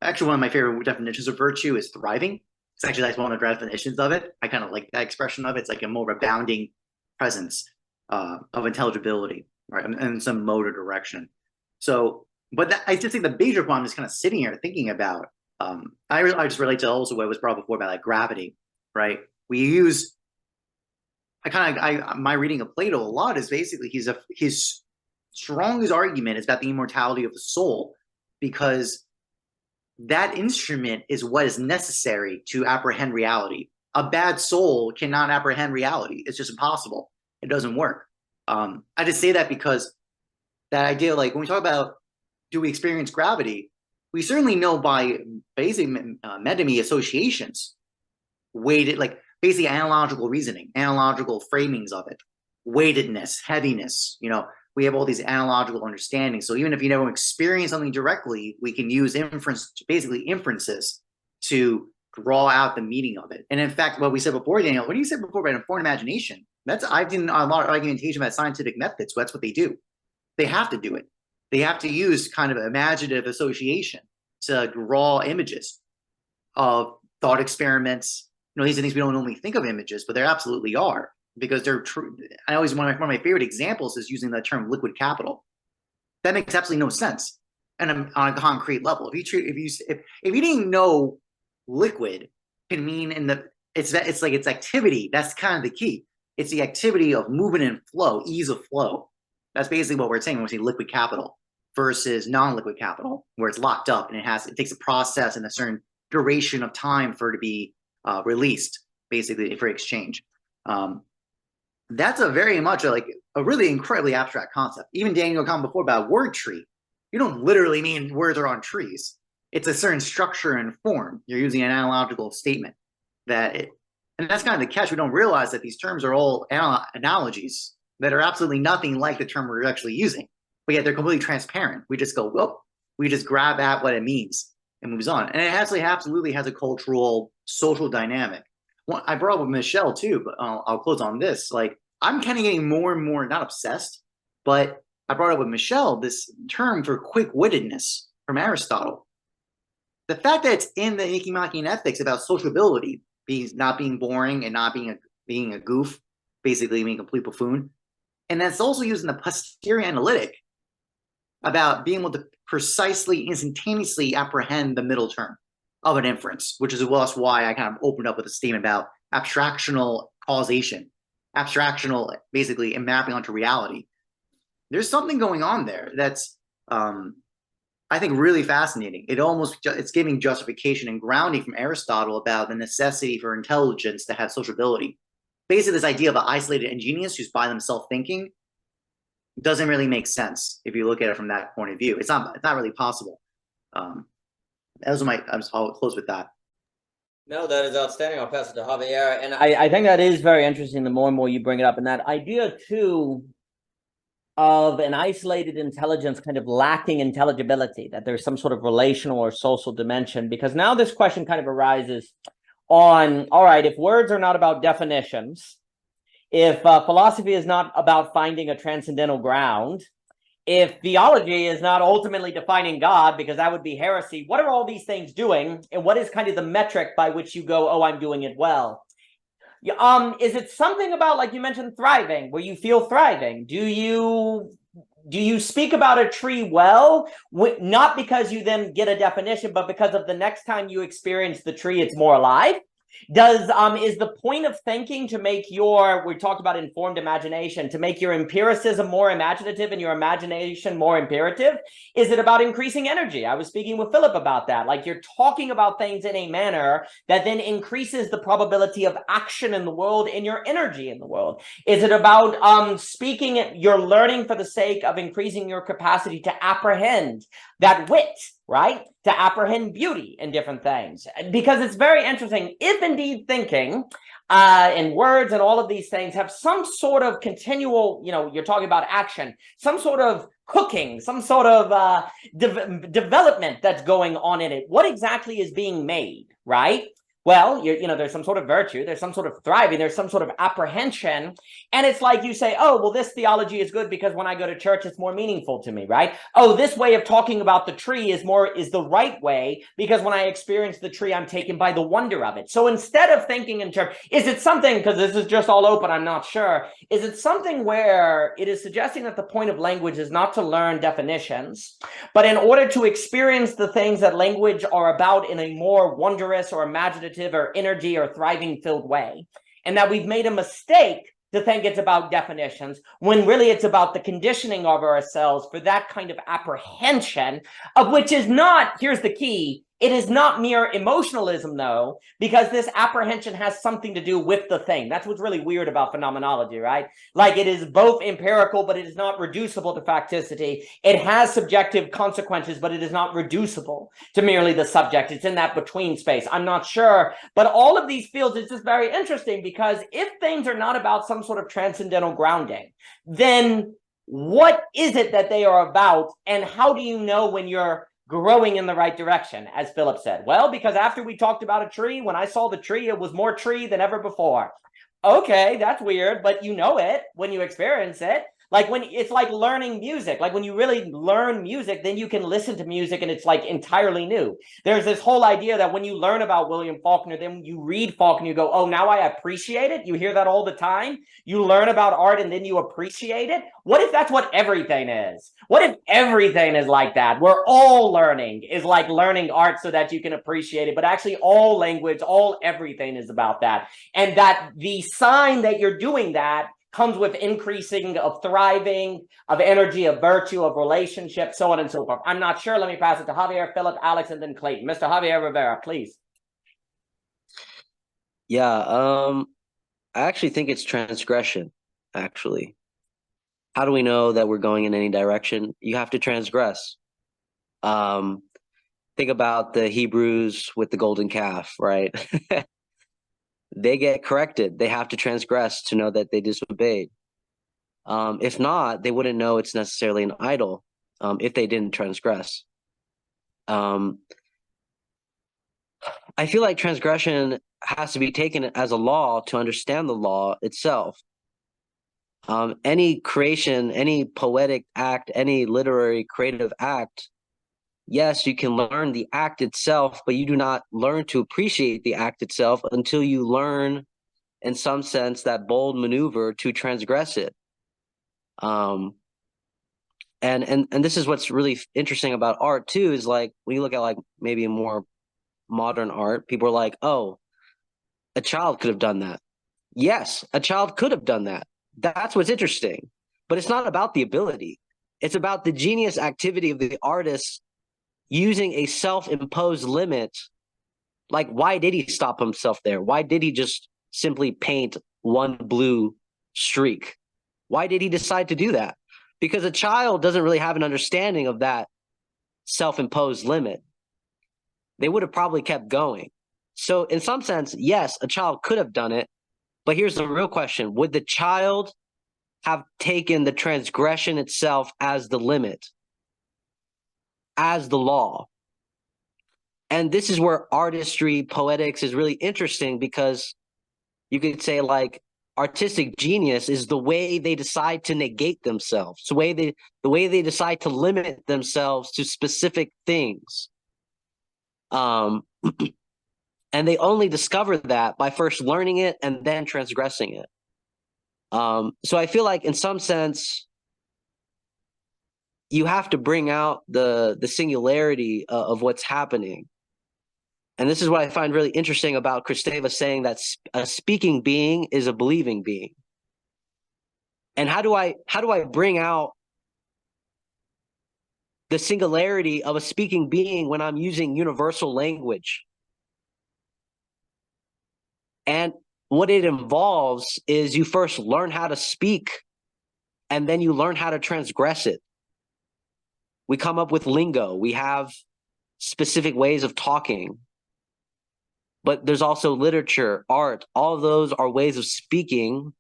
actually, one of my favorite definitions of virtue is thriving. It's actually like one of the definitions of it. I kind of like that expression of it. It's like a more abounding presence of intelligibility, right, and some mode or direction. So, but I just think the major point I'm just kind of sitting here thinking about. I just relate to also what was brought before about like gravity, right? My reading of Plato a lot is basically his strongest argument is about the immortality of the soul, because that instrument is what is necessary to apprehend reality. A bad soul cannot apprehend reality. It's just impossible. It doesn't work. I just say that because that idea, like when we talk about do we experience gravity, we certainly know by basic metonymy associations, weighted, like basically analogical reasoning, analogical framings of it, weightedness, heaviness. We have all these analogical understandings. So even if you never experience something directly, we can use basically inferences to draw out the meaning of it. And in fact, what we said before, Daniel, what you said before about informed imagination, I've done a lot of argumentation about scientific methods. So that's what they do. They have to do it. They have to use kind of imaginative association to draw images of thought experiments. These are things we don't normally think of images, but there absolutely are, because they're true. I always, one of my favorite examples is using the term liquid capital. That makes absolutely no sense, and on a concrete level. If you didn't know liquid can mean it's activity. That's kind of the key. It's the activity of movement and flow, ease of flow. That's basically what we're saying when we say liquid capital versus non-liquid capital, where it's locked up and it takes a process and a certain duration of time for it to be released, basically, for exchange. That's a very much a really incredibly abstract concept. Even Daniel commented before about word tree. You don't literally mean words are on trees. It's a certain structure and form. You're using an analogical statement and that's kind of the catch. We don't realize that these terms are all analogies that are absolutely nothing like the term we're actually using, but yet they're completely transparent. We just go, well, we just grab at what it means and moves on. And it absolutely has a cultural, social dynamic. I brought up with Michelle too, but I'll close on this. I'm kind of getting more and more, not obsessed, but I brought up with Michelle this term for quick-wittedness from Aristotle. The fact that it's in the Nicomachean Ethics about sociability, not being boring and not being a goof, basically being a complete buffoon, and that's also used in the posterior analytic about being able to precisely, instantaneously apprehend the middle term of an inference, which is why I kind of opened up with a statement about abstractional causation, abstractional basically and mapping onto reality. There's something going on there that's I think really fascinating. It's giving justification and grounding from Aristotle about the necessity for intelligence to have sociability. Basically, this idea of an isolated ingenious who's by themselves thinking doesn't really make sense if you look at it from that point of view. It's not really possible. I'll close with that. No, that is outstanding. I'll pass it to Javier. And I think that is very interesting the more and more you bring it up. And that idea, too, of an isolated intelligence kind of lacking intelligibility, that there's some sort of relational or social dimension. Because now this question kind of arises on, all right, if words are not about definitions, if philosophy is not about finding a transcendental ground, if theology is not ultimately defining God, because that would be heresy, what are all these things doing? And what is kind of the metric by which you go, oh, I'm doing it well? Is it something about, like you mentioned, thriving, where you feel thriving? Do you speak about a tree well, not because you then get a definition, but because of the next time you experience the tree, it's more alive? Is the point of thinking to make we talked about informed imagination, to make your empiricism more imaginative and your imagination more imperative? Is it about increasing energy? I was speaking with Phillip about that. Like, you're talking about things in a manner that then increases the probability of action in the world and your energy in the world. Is it about you're learning for the sake of increasing your capacity to apprehend that wit, right? To apprehend beauty in different things. Because it's very interesting, if indeed thinking and words and all of these things have some sort of continual, you're talking about action, some sort of cooking, some sort of development that's going on in it. What exactly is being made, right? Well, there's some sort of virtue, there's some sort of thriving, there's some sort of apprehension. And it's like you say, oh, well, this theology is good because when I go to church, it's more meaningful to me, right? Oh, this way of talking about the tree is the right way because when I experience the tree, I'm taken by the wonder of it. So instead of thinking in terms, is it something, because this is just all open, I'm not sure, is it something where it is suggesting that the point of language is not to learn definitions, but in order to experience the things that language are about in a more wondrous or imaginative or energy or thriving filled way, and that we've made a mistake to think it's about definitions when really it's about the conditioning of ourselves for that kind of apprehension, of which is not, here's the key, It is not mere emotionalism, though, because this apprehension has something to do with the thing. That's what's really weird about phenomenology, right? Like, it is both empirical, but it is not reducible to facticity. It has subjective consequences, but it is not reducible to merely the subject. It's in that between space. I'm not sure. But all of these fields, it's just very interesting, because if things are not about some sort of transcendental grounding, then what is it that they are about? And how do you know when you're growing in the right direction, as Phillip said? Well, because after we talked about a tree, when I saw the tree, it was more tree than ever before. Okay, that's weird, but you know it when you experience it. Like, when it's like learning music, like when you really learn music, then you can listen to music and it's like entirely new. There's this whole idea that when you learn about William Faulkner, then you read Faulkner, you go, oh, now I appreciate it. You hear that all the time. You learn about art and then you appreciate it. What if that's what everything is? What if everything is like that? We're all learning is like learning art so that you can appreciate it. But actually all language, all everything is about that. And that the sign that you're doing that comes with increasing of thriving, of energy, of virtue, of relationship, so on and so forth. I'm not sure. Let me pass it to Javier, Phillip, Alex, and then Clayton. Mr. Javier Rivera, please. Yeah, I actually think it's transgression, actually. How do we know that we're going in any direction? You have to transgress. Think about the Hebrews with the golden calf, right? They get corrected. They have to transgress to know that they disobeyed. If not, they wouldn't know it's necessarily an idol if they didn't transgress. I feel like transgression has to be taken as a law to understand the law itself. Any creation, any poetic act, any literary creative act, yes, you can learn the act itself, but you do not learn to appreciate the act itself until you learn, in some sense, that bold maneuver to transgress it. And this is what's really interesting about art too, is like when you look at like maybe more modern art, people are like, oh, a child could have done that. Yes, a child could have done that. That's what's interesting. But it's not about the ability. It's about the genius activity of the artist using a self-imposed limit. Like, why did he stop himself there? Why did he just simply paint one blue streak? Why did he decide to do that? Because a child doesn't really have an understanding of that self-imposed limit. They would have probably kept going. So in some sense, yes, a child could have done it. But here's the real question. Would the child have taken the transgression itself as the limit, as the law? And this is where artistry, poetics is really interesting, because you could say like artistic genius is the way they decide to negate themselves, the way they decide to limit themselves to specific things. And they only discover that by first learning it and then transgressing it. So I feel like in some sense, you have to bring out the singularity of what's happening. And this is what I find really interesting about Kristeva saying that a speaking being is a believing being. And how do I bring out the singularity of a speaking being when I'm using universal language? And what it involves is you first learn how to speak, and then you learn how to transgress it. We come up with lingo. We have specific ways of talking. But there's also literature, art. All of those are ways of speaking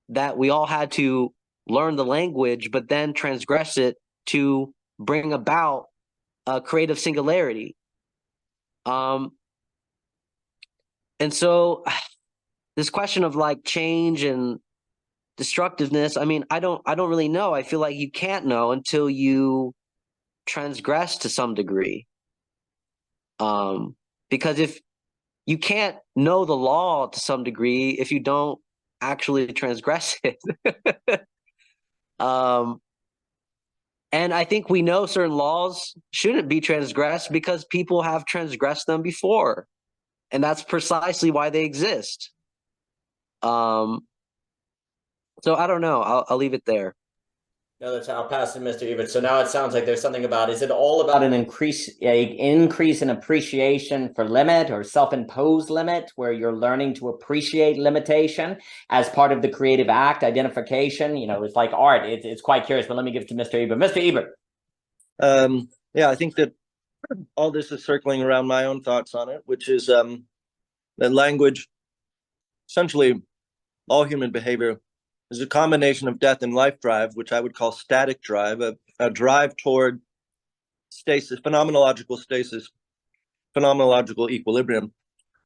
that we all had to learn the language, but then transgress it to bring about a creative singularity. And so this question of like change and destructiveness, I mean, I don't really know. I feel like you can't know until you transgress to some degree. Because if you can't know the law to some degree if you don't actually transgress it. And I think we know certain laws shouldn't be transgressed because people have transgressed them before. And that's precisely why they exist. So I don't know. I'll leave it there. No, that's I'll pass to Mr. Ebert. So now it sounds like there's something about, is it all about an increase in appreciation for limit or self-imposed limit, where you're learning to appreciate limitation as part of the creative act, identification? You know, it's like art. It's quite curious, but let me give it to Mr. Ebert. Mr. Ebert. Yeah, I think that all this is circling around my own thoughts on it, which is that language, essentially all human behavior, is a combination of death and life drive, which I would call static drive, a drive toward stasis, phenomenological equilibrium.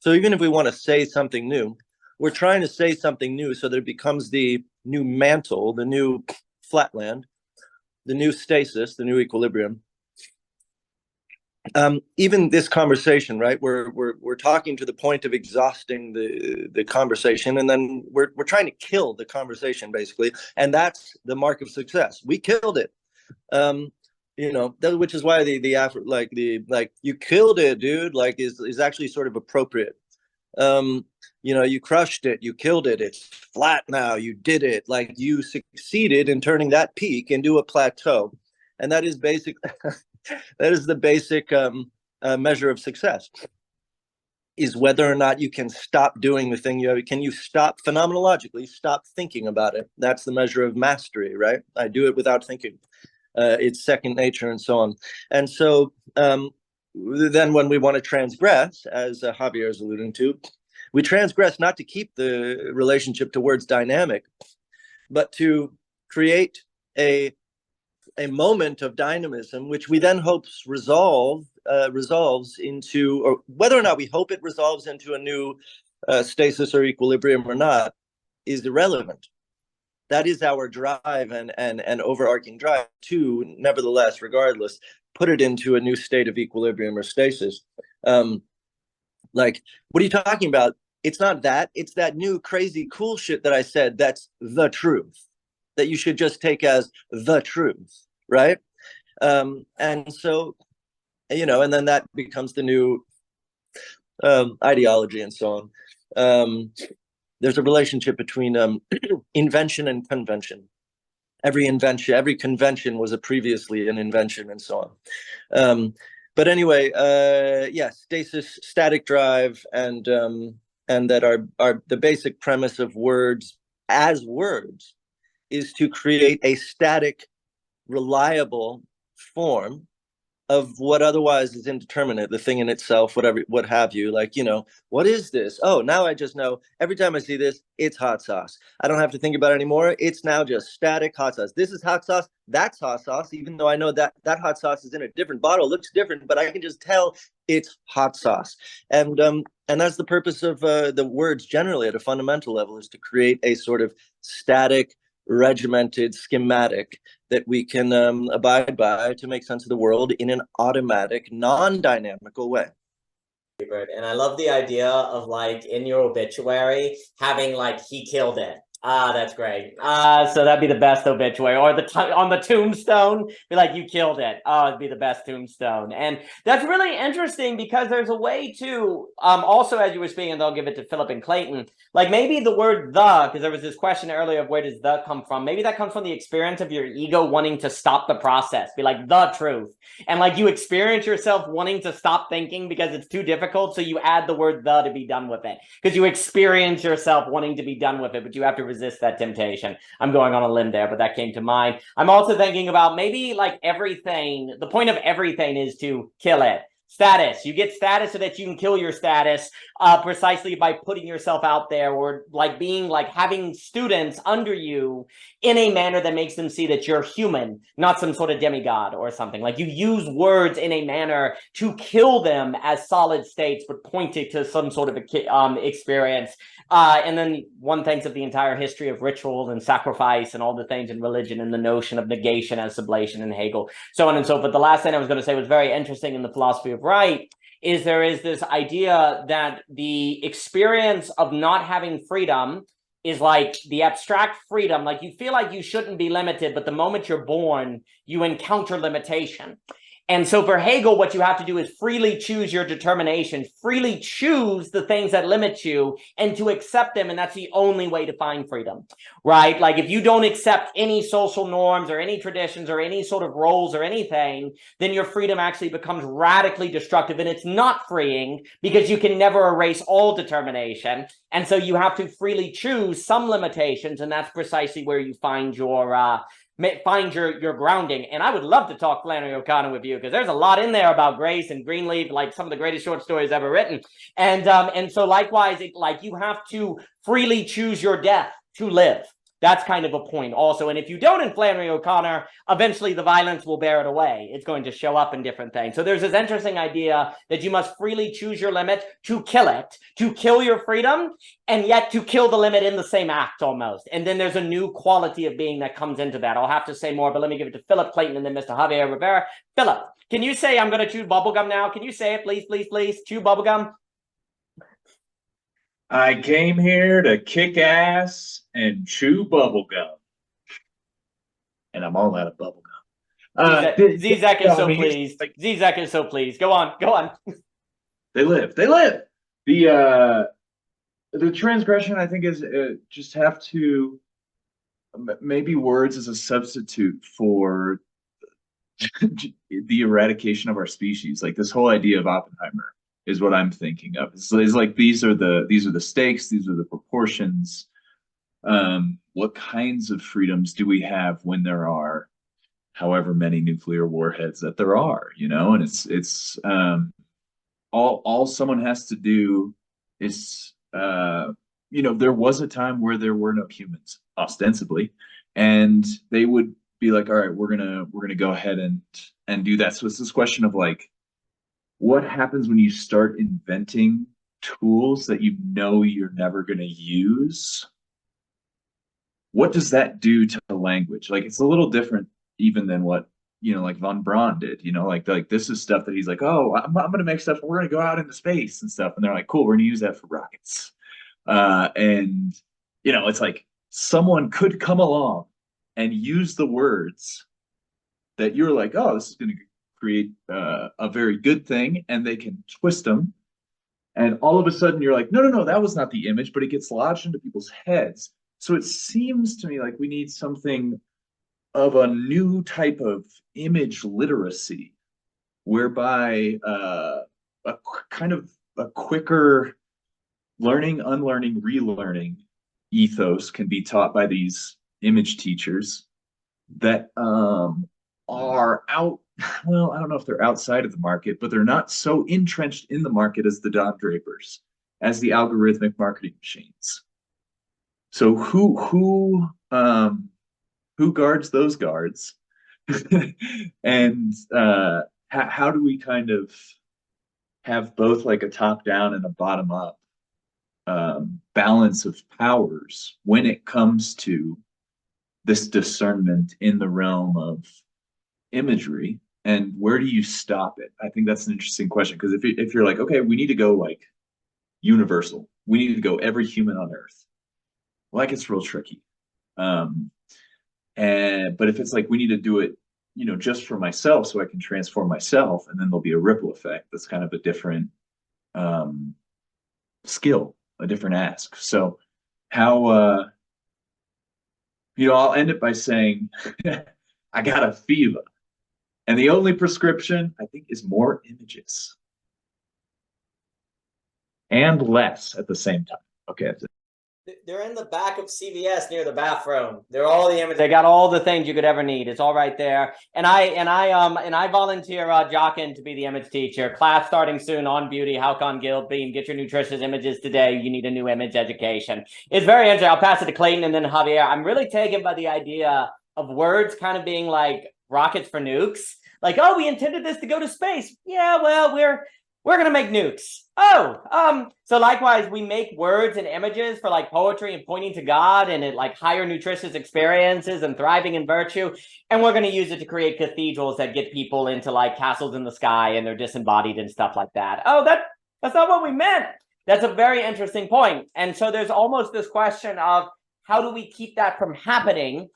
So even if we want to say something new, we're trying to say something new so that it becomes the new mantle, the new flatland, the new stasis, the new equilibrium. Even this conversation, right? We're talking to the point of exhausting the conversation, and then we're trying to kill the conversation, basically, and that's the mark of success. We killed it. You know, which is why the you killed it, dude, like is actually sort of appropriate. You know, you crushed it, you killed it, it's flat now, you did it, like you succeeded in turning that peak into a plateau. And that is basic. That is the basic measure of success, is whether or not you can stop doing the thing you have. Can you stop phenomenologically, stop thinking about it? That's the measure of mastery, right? I do it without thinking. It's second nature and so on. And so then when we want to transgress, as Javier is alluding to, we transgress not to keep the relationship to words dynamic, but to create a moment of dynamism, which we then hopes resolves into, or whether or not we hope it resolves into a new stasis or equilibrium or not, is irrelevant. That is our drive and overarching drive to, nevertheless, regardless, put it into a new state of equilibrium or stasis. Like, what are you talking about? It's not that. It's that new crazy cool shit that I said that's the truth, that you should just take as the truth, right? And so, you know, and then that becomes the new ideology and so on. There's a relationship between invention and convention. Every convention was previously an invention and so on. But anyway, yeah, stasis, static drive, and that are the basic premise of words as words is to create a static, reliable form of what otherwise is indeterminate, the thing in itself, whatever, what have you. Like, you know, what is this? Oh, now I just know every time I see this, it's hot sauce. I don't have to think about it anymore. It's now just static hot sauce. This is hot sauce. That's hot sauce. Even though I know that hot sauce is in a different bottle, looks different, but I can just tell it's hot sauce. And that's the purpose of the words generally at a fundamental level, is to create a sort of static, regimented schematic that we can abide by to make sense of the world in an automatic, non-dynamical way. And I love the idea of, like, in your obituary having like, he killed it. That's great. So that'd be the best obituary, or on the tombstone, be like, you killed it. Oh, it'd be the best tombstone. And that's really interesting, because there's a way to, also, as you were speaking, and they'll give it to Phillip and Clayton, like maybe the word the, because there was this question earlier of where does the come from? Maybe that comes from the experience of your ego wanting to stop the process, be like the truth. And like you experience yourself wanting to stop thinking because it's too difficult. So you add the word the to be done with it, because you experience yourself wanting to be done with it, but you have to resist that temptation. I'm going on a limb there, but that came to mind. I'm also thinking about maybe like everything. The point of everything is to kill it. Status. You get status so that you can kill your status precisely by putting yourself out there, or like being like having students under you in a manner that makes them see that you're human, not some sort of demigod or something. Like you use words in a manner to kill them as solid states, but point it to some sort of experience. And then one thinks of the entire history of rituals and sacrifice and all the things in religion, and the notion of negation as sublation in Hegel, so on and so forth. The last thing I was going to say was very interesting in the philosophy of right, is there is this idea that the experience of not having freedom is like the abstract freedom. Like you feel like you shouldn't be limited, but the moment you're born, you encounter limitation. And so for Hegel, what you have to do is freely choose your determination, freely choose the things that limit you and to accept them. And that's the only way to find freedom, right? Like if you don't accept any social norms or any traditions or any sort of roles or anything, then your freedom actually becomes radically destructive, and it's not freeing because you can never erase all determination. And so you have to freely choose some limitations, and that's precisely where you find your grounding. And I would love to talk Flannery O'Connor with you, because there's a lot in there about grace and Greenleaf, like some of the greatest short stories ever written. And so likewise, like you have to freely choose your death to live. That's kind of a point also. And if you don't in Flannery O'Connor, eventually the violence will bear it away. It's going to show up in different things. So there's this interesting idea that you must freely choose your limit to kill it, to kill your freedom, and yet to kill the limit in the same act almost. And then there's a new quality of being that comes into that. I'll have to say more, but let me give it to Phillip Clayton and then Mr. Javier Rivera. Phillip, can you say, I'm going to chew bubblegum now? Can you say it, please, please, please? Chew bubblegum. I came here to kick ass and chew bubblegum. And I'm all out of bubblegum. Zizek is so pleased. Like, Zizek is so pleased. Go on, go on. They live. The transgression, I think, is just have to maybe words as a substitute for the eradication of our species. Like this whole idea of Oppenheimer is what I'm thinking of. It's like these are the stakes, these are the proportions. What kinds of freedoms do we have when there are however many nuclear warheads that there are, you know? And it's all someone has to do is you know, there was a time where there were no humans, ostensibly, and they would be like, all right, we're gonna go ahead and do that. So it's this question of like, what happens when you start inventing tools that you know you're never going to use? What does that do to the language? Like, it's a little different even than what, you know, like von Braun did, you know, like this is stuff that he's like, oh, I'm going to make stuff, we're going to go out into space and stuff. And they're like, cool, we're going to use that for rockets. And, you know, it's like someone could come along and use the words that you're like, oh, this is going to create a very good thing, and they can twist them, and all of a sudden you're like, no, that was not the image, but it gets lodged into people's heads. So it seems to me like we need something of a new type of image literacy, whereby a kind of a quicker learning, unlearning, relearning ethos can be taught by these image teachers that are out. Well, I don't know if they're outside of the market, but they're not so entrenched in the market as the Don Drapers, as the algorithmic marketing machines. So who guards those guards? And how do we kind of have both like a top down and a bottom up balance of powers when it comes to this discernment in the realm of imagery? And where do you stop it? I think that's an interesting question, because if you're like, okay, we need to go like universal, we need to go every human on earth, well, that gets real tricky. But if it's like we need to do it, you know, just for myself so I can transform myself, and then there'll be a ripple effect, that's kind of a different skill, a different ask. So how you know, I'll end it by saying I got a fever. And the only prescription, I think, is more images. And less at the same time. Okay. They're in the back of CVS near the bathroom. They're all the images. They got all the things you could ever need. It's all right there. And I volunteer Jockin to be the image teacher. Class starting soon on beauty. Halcon Guild Beam. Get your nutritious images today. You need a new image education. It's very interesting. I'll pass it to Clayton and then Javier. I'm really taken by the idea of words kind of being like rockets for nukes. Like, oh, we intended this to go to space. Yeah, well, we're going to make nukes. So likewise, we make words and images for like poetry and pointing to God and it like higher nutritious experiences and thriving in virtue. And we're going to use it to create cathedrals that get people into like castles in the sky and they're disembodied and stuff like that. Oh, that's not what we meant. That's a very interesting point. And so there's almost this question of how do we keep that from happening?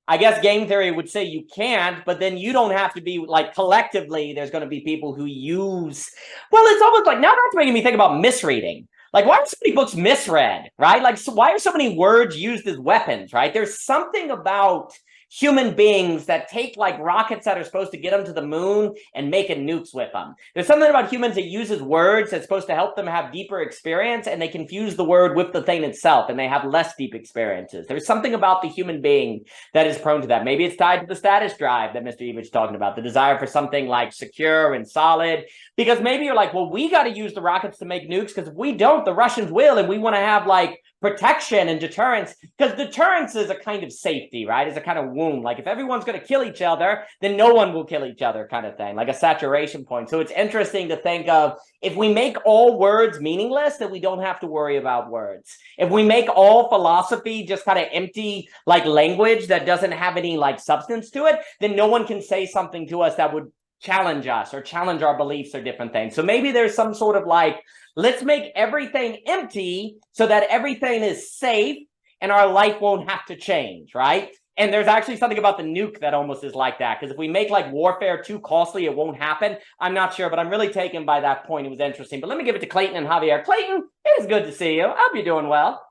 I guess game theory would say you can't, but then you don't have to be like collectively. There's going to be people who use. Well, it's almost like now that's making me think about misreading. Like, why are so many books misread, right? Like, so why are so many words used as weapons, right? There's something about human beings that take like rockets that are supposed to get them to the moon and making nukes with them. There's something about humans that uses words that's supposed to help them have deeper experience, and they confuse the word with the thing itself, and they have less deep experiences. There's something about the human being that is prone to that. Maybe it's tied to the status drive that Mr. Ebert's talking about, the desire for something like secure and solid. Because maybe you're like, well, we got to use the rockets to make nukes, because if we don't, the Russians will, and we want to have like protection and deterrence, because deterrence is a kind of safety, right? It's a kind of wound. Like if everyone's going to kill each other, then no one will kill each other, kind of thing, like a saturation point. So it's interesting to think of, if we make all words meaningless, then we don't have to worry about words. If we make all philosophy just kind of empty, like language that doesn't have any like substance to it, then no one can say something to us that would challenge us or challenge our beliefs or different things. So maybe there's some sort of like, let's make everything empty so that everything is safe and our life won't have to change, right? And there's actually something about the nuke that almost is like that, because if we make like warfare too costly, it won't happen. I'm not sure, but I'm really taken by that point. It was interesting. But let me give it to Clayton and Javier. Clayton, it is good to see you. I hope you're doing well.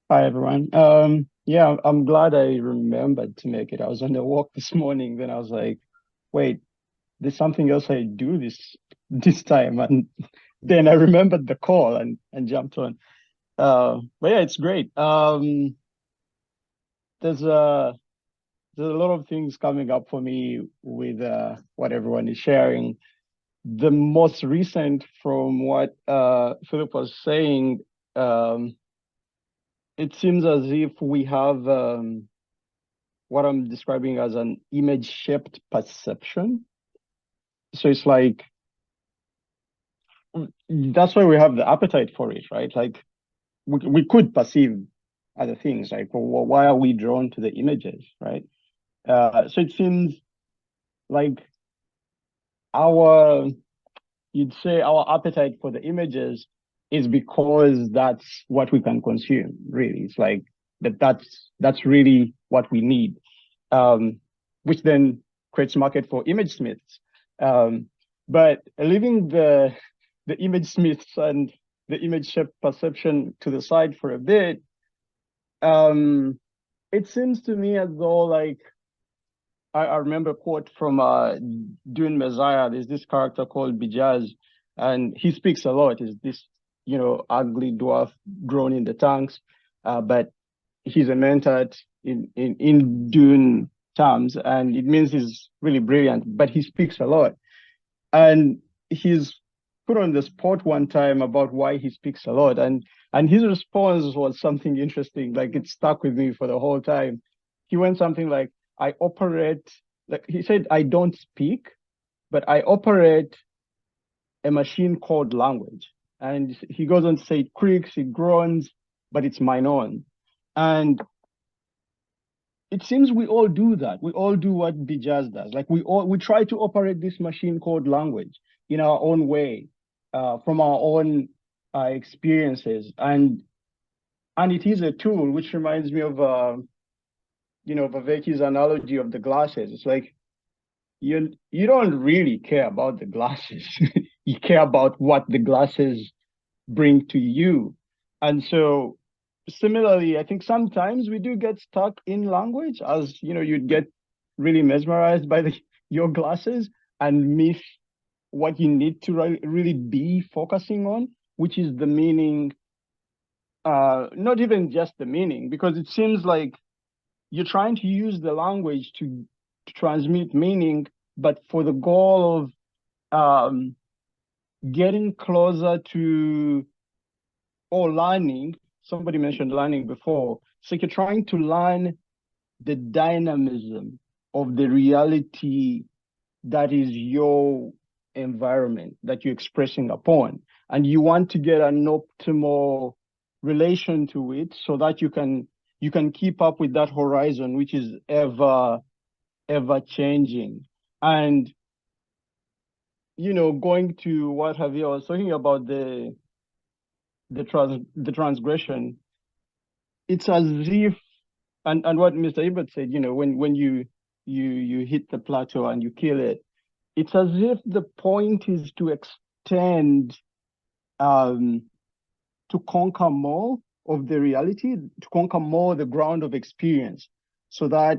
Hi, everyone. Yeah, I'm glad I remembered to make it. I was on the walk this morning, then I was like, wait, there's something else I do this time. And then I remembered the call and jumped on. But yeah, it's great. There's a lot of things coming up for me with what everyone is sharing. The most recent from what Phillip was saying, it seems as if we have what I'm describing as an image-shaped perception. So it's like, that's why we have the appetite for it, right? Like we could perceive other things, like, well, why are we drawn to the images, right? So it seems like you'd say our appetite for the images is because that's what we can consume, really. It's like that's really what we need, which then creates market for image smiths. But leaving the image smiths and the image shape perception to the side for a bit, it seems to me as though, like, I remember a quote from Dune Messiah. There's this character called Bijaz, and he speaks a lot. Is this, ugly dwarf grown in the tanks, but he's a mentor in Dune terms, and it means he's really brilliant, but he speaks a lot. And he's put on the spot one time about why he speaks a lot, and his response was something interesting. Like, it stuck with me for the whole time. He went something like, I operate, like he said, I don't speak, but I operate a machine called language. And he goes on to say it creaks, it groans, but it's mine own. And it seems we all do that. We all do what Bijaz does. Like, we try to operate this machine called language in our own way, from our own experiences. And it is a tool, which reminds me of Viveki's analogy of the glasses. It's like, you don't really care about the glasses. You care about what the glasses bring to you. And so similarly, I think sometimes we do get stuck in language, as you'd get really mesmerized by your glasses and miss what you need to really be focusing on, which is the meaning, not even just the meaning, because it seems like you're trying to use the language to transmit meaning, but for the goal of getting closer to, or learning. Somebody mentioned learning before. So you're trying to learn the dynamism of the reality that is your environment that you're expressing upon. And you want to get an optimal relation to it so that you can keep up with that horizon, which is ever changing. And going to what Javier was talking about, the transgression, it's as if and what Mr. Ebert said, when you hit the plateau and you kill it, it's as if the point is to extend, to conquer more of the reality, to conquer more the ground of experience, so that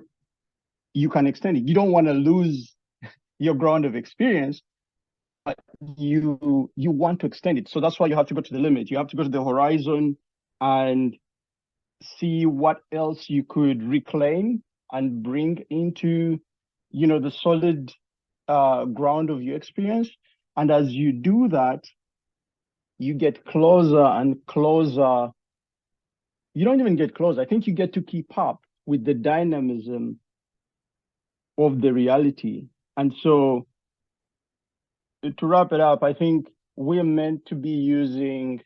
you can extend it. You don't want to lose your ground of experience, but you want to extend it. So that's why you have to go to the limit. You have to go to the horizon and see what else you could reclaim and bring into, the solid ground of your experience. And as you do that, you get closer and closer. You don't even get closer. I think you get to keep up with the dynamism of the reality. And so, to wrap it up, I think we're meant to be using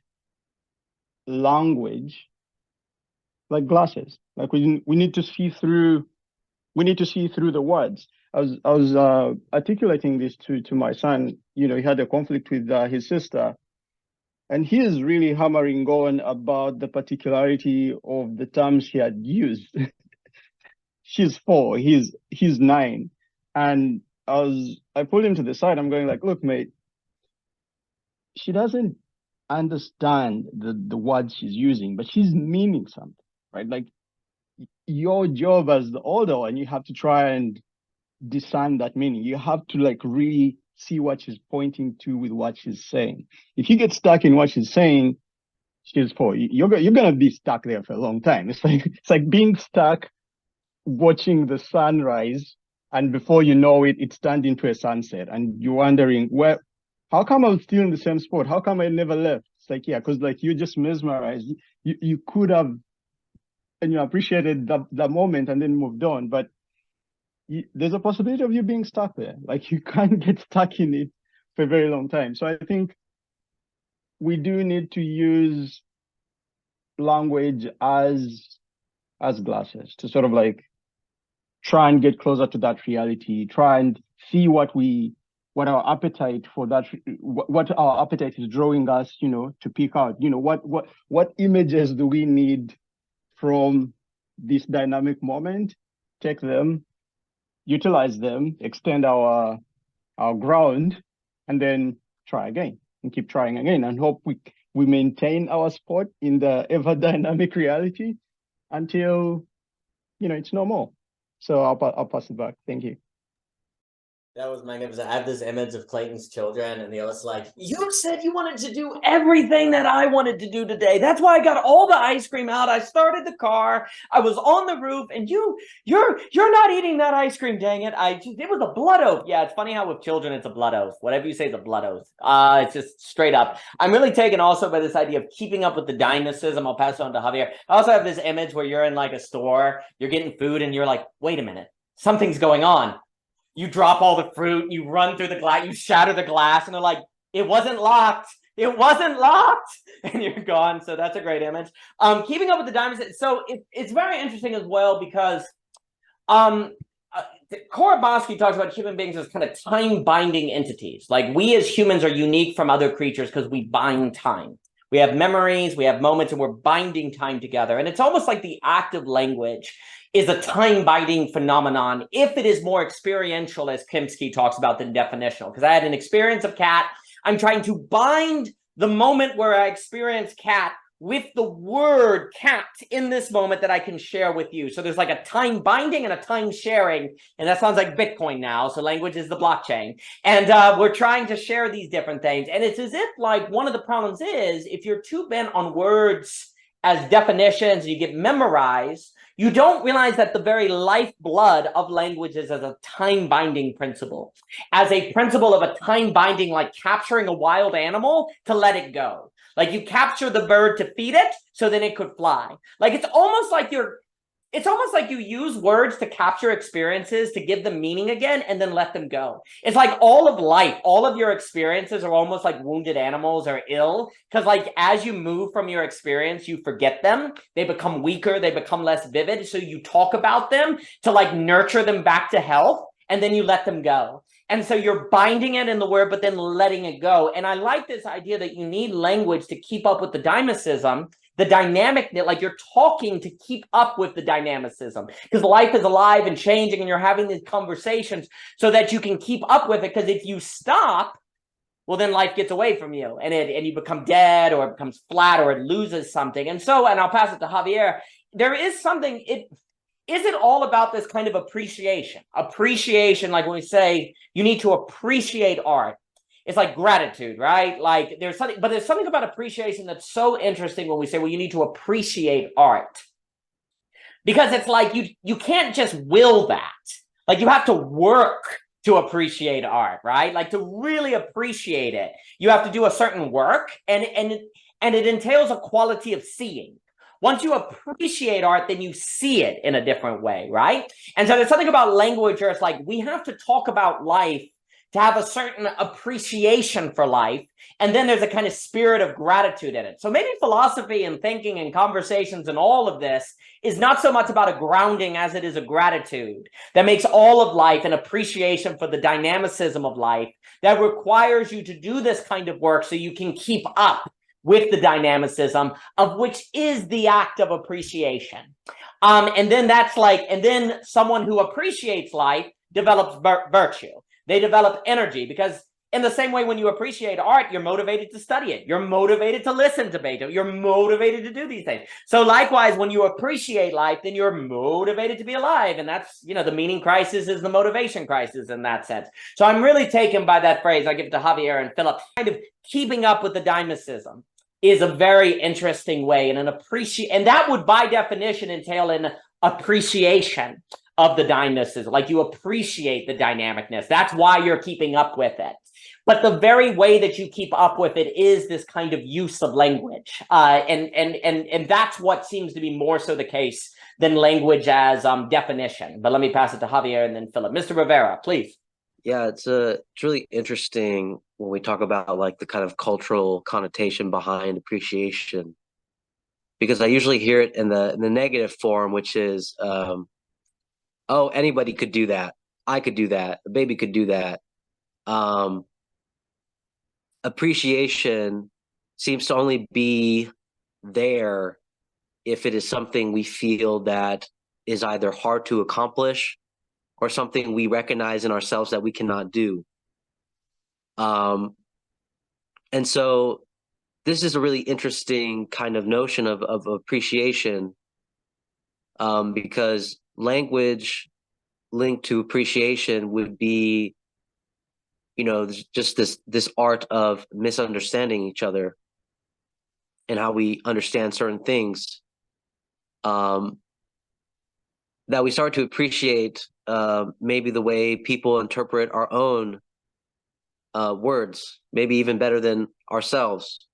language like glasses. Like we need to see through. We need to see through the words. I was articulating this to my son. He had a conflict with his sister, and he is really hammering on about the particularity of the terms she had used. She's 4, he's 9, and I pulled him to the side. I'm going like, look, mate, she doesn't understand the words she's using, but she's meaning something, right? Like, your job as the older one, you have to try and discern that meaning. You have to like really see what she's pointing to with what she's saying. If you get stuck in what she's saying, she's 4. You're gonna be stuck there for a long time. It's like being stuck watching the sunrise, and before you know it, it's turned into a sunset, and you're wondering, how come I'm still in the same spot? How come I never left? It's like, yeah, because like you're just mesmerized. You could have, and you appreciated the moment and then moved on, but there's a possibility of you being stuck there. Like, you can't get stuck in it for a very long time. So I think we do need to use language as glasses to sort of like try and get closer to that reality, try and see what our appetite for that, what our appetite is drawing us, to pick out, what images do we need from this dynamic moment, take them, utilize them, extend our ground, and then try again and keep trying again, and hope we maintain our spot in the ever dynamic reality until it's no more. So I'll pass it back. Thank you. That was magnificent. I have this image of Clayton's children, and they're just like, you said you wanted to do everything that I wanted to do today. That's why I got all the ice cream out. I started the car. I was on the roof, and you're not eating that ice cream, dang it. It was a blood oath. Yeah, it's funny how with children it's a blood oath. Whatever you say is a blood oath. It's just straight up. I'm really taken also by this idea of keeping up with the dynamicism. I'll pass it on to Javier. I also have this image where you're in like a store, you're getting food, and you're like, wait a minute, something's going on. You drop all the fruit, you run through the glass, you shatter the glass, and they're like, it wasn't locked. It wasn't locked. And you're gone. So that's a great image. Keeping up with the diamonds. So it's very interesting as well, because Korobowski talks about human beings as kind of time-binding entities. Like, we as humans are unique from other creatures because we bind time. We have memories, we have moments, and we're binding time together. And it's almost like the act of language is a time-binding phenomenon if it is more experiential, as Kimsky talks about, than definitional. Because I had an experience of cat. I'm trying to bind the moment where I experience cat with the word cat in this moment that I can share with you. So there's like a time binding and a time sharing. And that sounds like Bitcoin now. So language is the blockchain. And we're trying to share these different things. And it's as if like one of the problems is if you're too bent on words as definitions and you get memorized, you don't realize that the very lifeblood of language is as a time-binding principle, as a principle of a time-binding, like capturing a wild animal to let it go. Like you capture the bird to feed it so then it could fly. Like it's almost like you use words to capture experiences, to give them meaning again, and then let them go. It's like all of life, all of your experiences are almost like wounded animals or ill, because like as you move from your experience, you forget them. They become weaker, they become less vivid. So you talk about them to like nurture them back to health, and then you let them go. And so you're binding it in the word, but then letting it go. And I like this idea that you need language to keep up with the dynamicism, the dynamic, like you're talking to keep up with the dynamicism, because life is alive and changing, and you're having these conversations so that you can keep up with it. Because if you stop, well, then life gets away from you, and you become dead, or it becomes flat, or it loses something. And I'll pass it to Javier. There is something, is it all about this kind of appreciation, like when we say you need to appreciate art, it's like gratitude, right? Like there's something about appreciation that's so interesting when we say, well, you need to appreciate art, because it's like you can't just will that. Like you have to work to appreciate art, right? Like to really appreciate it, you have to do a certain work, and it entails a quality of seeing. Once you appreciate art, then you see it in a different way, right? And so there's something about language where it's like we have to talk about life to have a certain appreciation for life, and then there's a kind of spirit of gratitude in it. So maybe philosophy and thinking and conversations and all of this is not so much about a grounding as it is a gratitude that makes all of life an appreciation for the dynamicism of life, that requires you to do this kind of work so you can keep up with the dynamicism of which is the act of appreciation. And then someone who appreciates life develops virtue. They develop energy, because in the same way, when you appreciate art, you're motivated to study it. You're motivated to listen to Beethoven. You're motivated to do these things. So likewise, when you appreciate life, then you're motivated to be alive. And that's, the meaning crisis is the motivation crisis in that sense. So I'm really taken by that phrase. I give it to Javier and Phillip. Kind of keeping up with the dynamicism is a very interesting way, and and that would by definition entail an appreciation of the dynamicism. Like you appreciate the dynamicness. That's why you're keeping up with it. But the very way that you keep up with it is this kind of use of language. And that's what seems to be more so the case than language as definition. But let me pass it to Javier and then Phillip. Mr. Rivera, please. Yeah, it's really interesting when we talk about like the kind of cultural connotation behind appreciation, because I usually hear it in the negative form, which is, oh, anybody could do that. I could do that. A baby could do that. Appreciation seems to only be there if it is something we feel that is either hard to accomplish or something we recognize in ourselves that we cannot do. And so this is a really interesting kind of notion of appreciation, because language linked to appreciation would be, just this art of misunderstanding each other and how we understand certain things, that we start to appreciate maybe the way people interpret our own words, maybe even better than ourselves.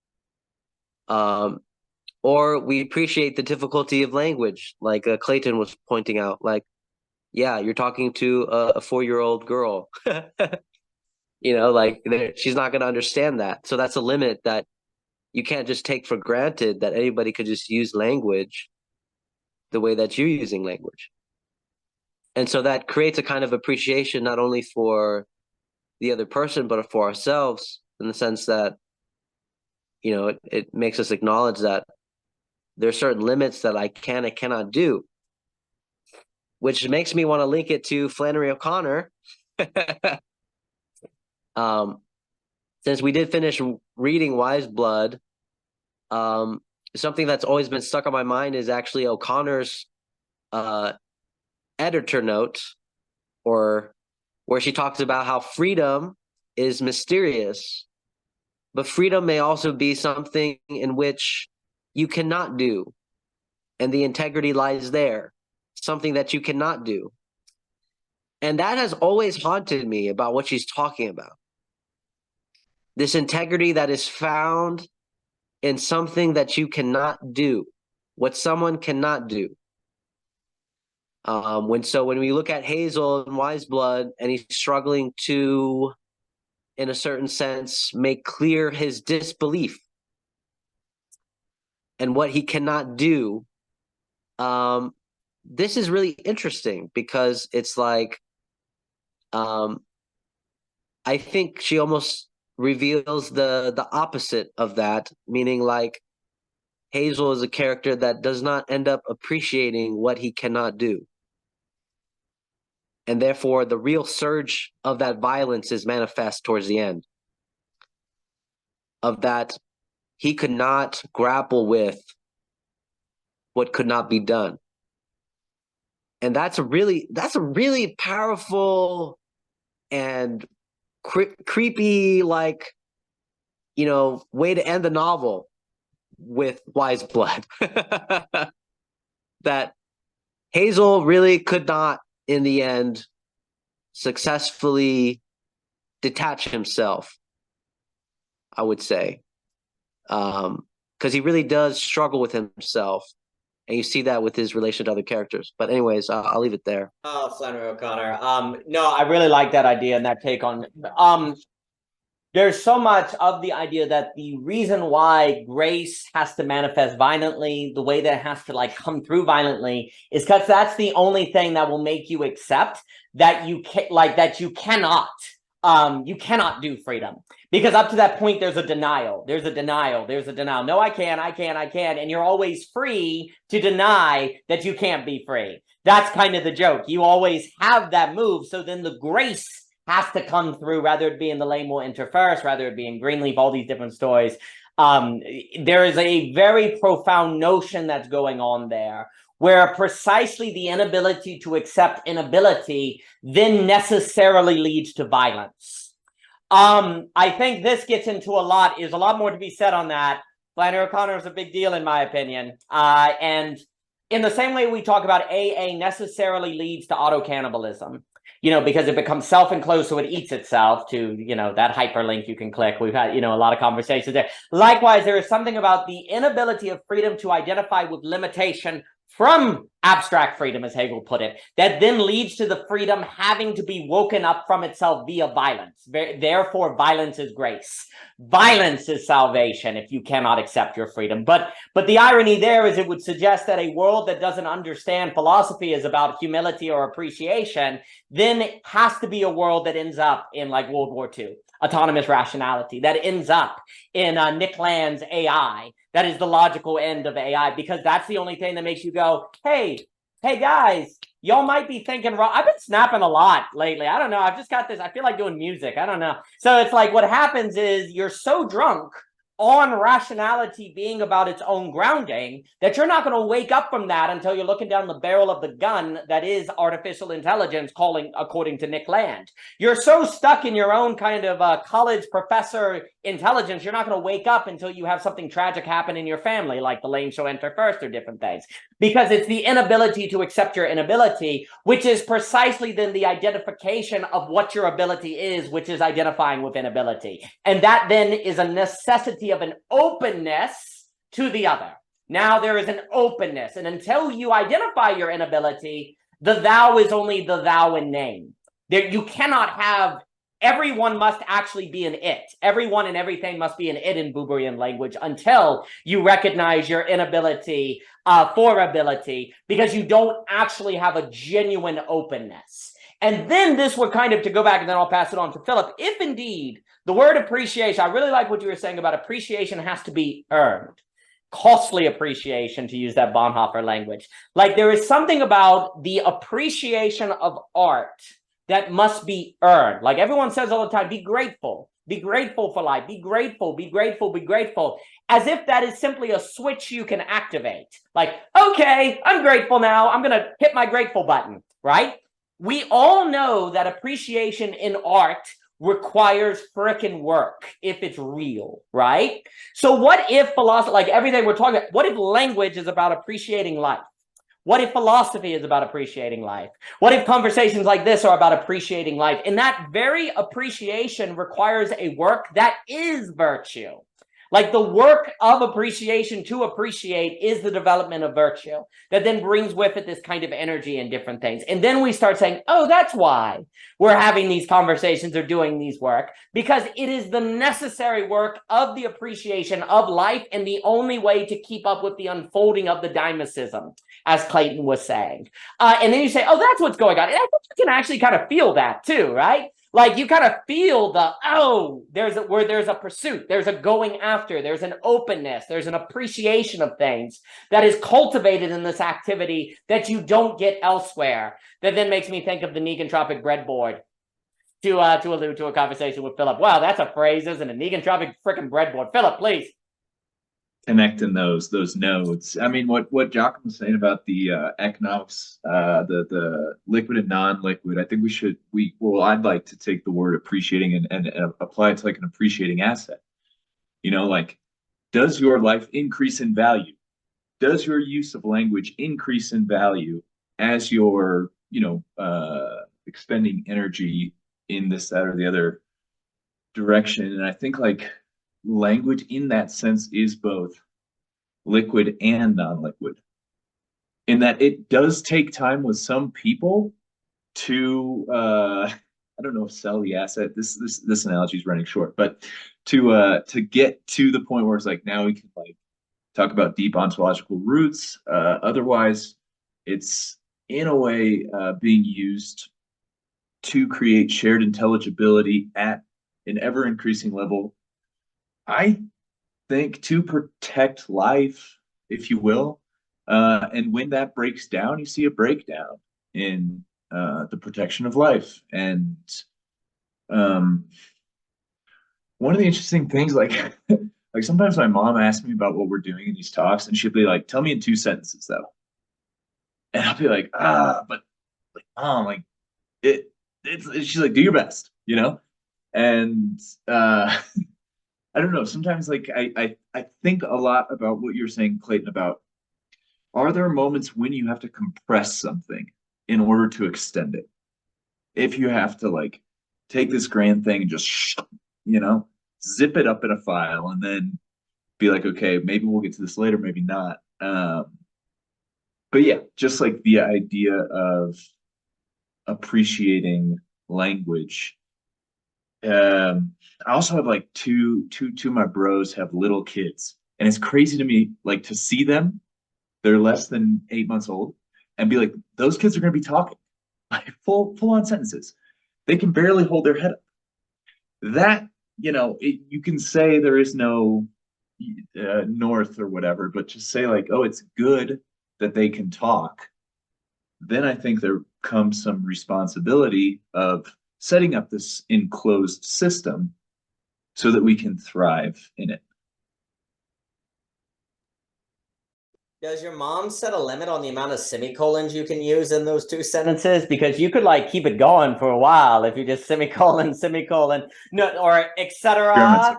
Or we appreciate the difficulty of language, like Clayton was pointing out, like, yeah, you're talking to a 4-year-old girl, like she's not going to understand that. So that's a limit that you can't just take for granted, that anybody could just use language the way that you're using language. And so that creates a kind of appreciation, not only for the other person, but for ourselves, in the sense that, it makes us acknowledge that there are certain limits that I can and cannot do, which makes me want to link it to Flannery O'Connor. Since we did finish reading Wise Blood, something that's always been stuck on my mind is actually O'Connor's editor note, or where she talks about how freedom is mysterious, but freedom may also be something in which you cannot do, and the integrity lies there, something that you cannot do. And that has always haunted me about what she's talking about. This integrity that is found in something that you cannot do, what someone cannot do. When we look at Hazel and Wise Blood, and he's struggling to, in a certain sense, make clear his disbelief and what he cannot do, this is really interesting, because it's like, I think she almost reveals the opposite of that, meaning like Hazel is a character that does not end up appreciating what he cannot do. And therefore, the real surge of that violence is manifest towards the end. Of that, he could not grapple with what could not be done. And that's a really powerful and creepy, like, way to end the novel with Wise Blood. That Hazel really could not, in the end, successfully detach himself, I would say. Because he really does struggle with himself. And you see that with his relation to other characters. But anyways, I'll leave it there. Oh, Flannery O'Connor. No, I really like that idea and that take on. There's so much of the idea that the reason why grace has to manifest violently, the way that it has to like come through violently, is because that's the only thing that will make you accept that you cannot do freedom. Because up to that point, there's a denial. There's a denial. No, I can. And you're always free to deny that you can't be free. That's kind of the joke. You always have that move. So then the grace has to come through, rather it be in The Lame Will Enter First, rather it be in Greenleaf, all these different stories. There is a very profound notion that's going on there, where precisely the inability to accept inability then necessarily leads to violence. I think this gets into a lot more to be said on that. Flannery O'Connor is a big deal in my opinion. And in the same way we talk about AA necessarily leads to auto-cannibalism, because it becomes self-enclosed, so it eats itself to, that hyperlink you can click. We've had, a lot of conversations there. Likewise, there is something about the inability of freedom to identify with limitation from abstract freedom, as Hegel put it, that then leads to the freedom having to be woken up from itself via violence. Therefore, violence is grace. Violence is salvation if you cannot accept your freedom. But the irony there is it would suggest that a world that doesn't understand philosophy is about humility or appreciation, then it has to be a world that ends up in like World War II, autonomous rationality, that ends up in Nick Land's AI. That is the logical end of AI, because that's the only thing that makes you go, hey guys, y'all might be thinking wrong. I've been snapping a lot lately. I don't know. I've just got this. I feel like doing music. I don't know. So it's like what happens is you're so drunk on rationality being about its own grounding that you're not going to wake up from that until you're looking down the barrel of the gun that is artificial intelligence, according to Nick Land. You're so stuck in your own kind of college professor intelligence, you're not going to wake up until you have something tragic happen in your family, like the lame shall enter first or different things. Because it's the inability to accept your inability, which is precisely then the identification of what your ability is, which is identifying with inability. And that then is a necessity of an openness to the other. Now there is an openness, and until you identify your inability, the thou is only the thou in name. There, you cannot have everyone must actually be an it. Everyone and everything must be an it in Buberian language until you recognize your inability for ability, because you don't actually have a genuine openness. And then this would kind of, to go back and then I'll pass it on to Philip, if indeed the word appreciation, I really like what you were saying about appreciation has to be earned. Costly appreciation, to use that Bonhoeffer language. Like there is something about the appreciation of art that must be earned. Like everyone says all the time, be grateful. Be grateful for life. Be grateful, be grateful, be grateful. As if that is simply a switch you can activate. Like, okay, I'm grateful now. I'm going to hit my grateful button, right? We all know that appreciation in art requires frickin' work if it's real, right? So what if philosophy, like everything we're talking about, what if language is about appreciating life? What if philosophy is about appreciating life? What if conversations like this are about appreciating life? And that very appreciation requires a work that is virtue. Like the work of appreciation to appreciate is the development of virtue that then brings with it this kind of energy and different things. And then we start saying, oh, that's why we're having these conversations or doing these work, because it is the necessary work of the appreciation of life and the only way to keep up with the unfolding of the dynamicism, as Clayton was saying. And then you say, oh, that's what's going on. And I think you can actually kind of feel that too, right? Like you kind of feel there's a pursuit, there's a going after, there's an openness, there's an appreciation of things that is cultivated in this activity that you don't get elsewhere. That then makes me think of the negentropic breadboard to allude to a conversation with Phillip. Wow, that's a phrase, isn't it? Negentropic freaking breadboard. Phillip, please. Connecting those nodes. I mean, what Joachim was saying about the economics, the liquid and non-liquid. I think I'd like to take the word appreciating and apply it to like an appreciating asset. You know, like, does your life increase in value? Does your use of language increase in value as you're, expending energy in this, that, or the other direction? And I think like language in that sense is both liquid and non-liquid, in that it does take time with some people to I don't know if sell the asset, this analogy is running short, but to get to the point where it's like now we can like talk about deep ontological roots. Otherwise it's in a way being used to create shared intelligibility at an ever increasing level, I think, to protect life, if you will. And when that breaks down, you see a breakdown in the protection of life. And one of the interesting things, like sometimes my mom asks me about what we're doing in these talks, and she'll be like, "Tell me in 2 sentences, though." And I'll be like, but like, Mom, like she's like, "Do your best," you know? And I don't know. Sometimes like I think a lot about what you're saying, Clayton, about are there moments when you have to compress something in order to extend it? If you have to like take this grand thing and just, zip it up in a file and then be like, okay, maybe we'll get to this later, maybe not. But yeah, just like the idea of appreciating language. I also have like two of my bros have little kids, and it's crazy to me like to see them. They're less than 8 months old, and be like, those kids are going to be talking like full on sentences. They can barely hold their head up. That, you can say there is no north or whatever, but just say like, oh, it's good that they can talk. Then I think there comes some responsibility of setting up this enclosed system so that we can thrive in it. Does your mom set a limit on the amount of semicolons you can use in those 2 sentences? Because you could like keep it going for a while if you just semicolon, no, or etc.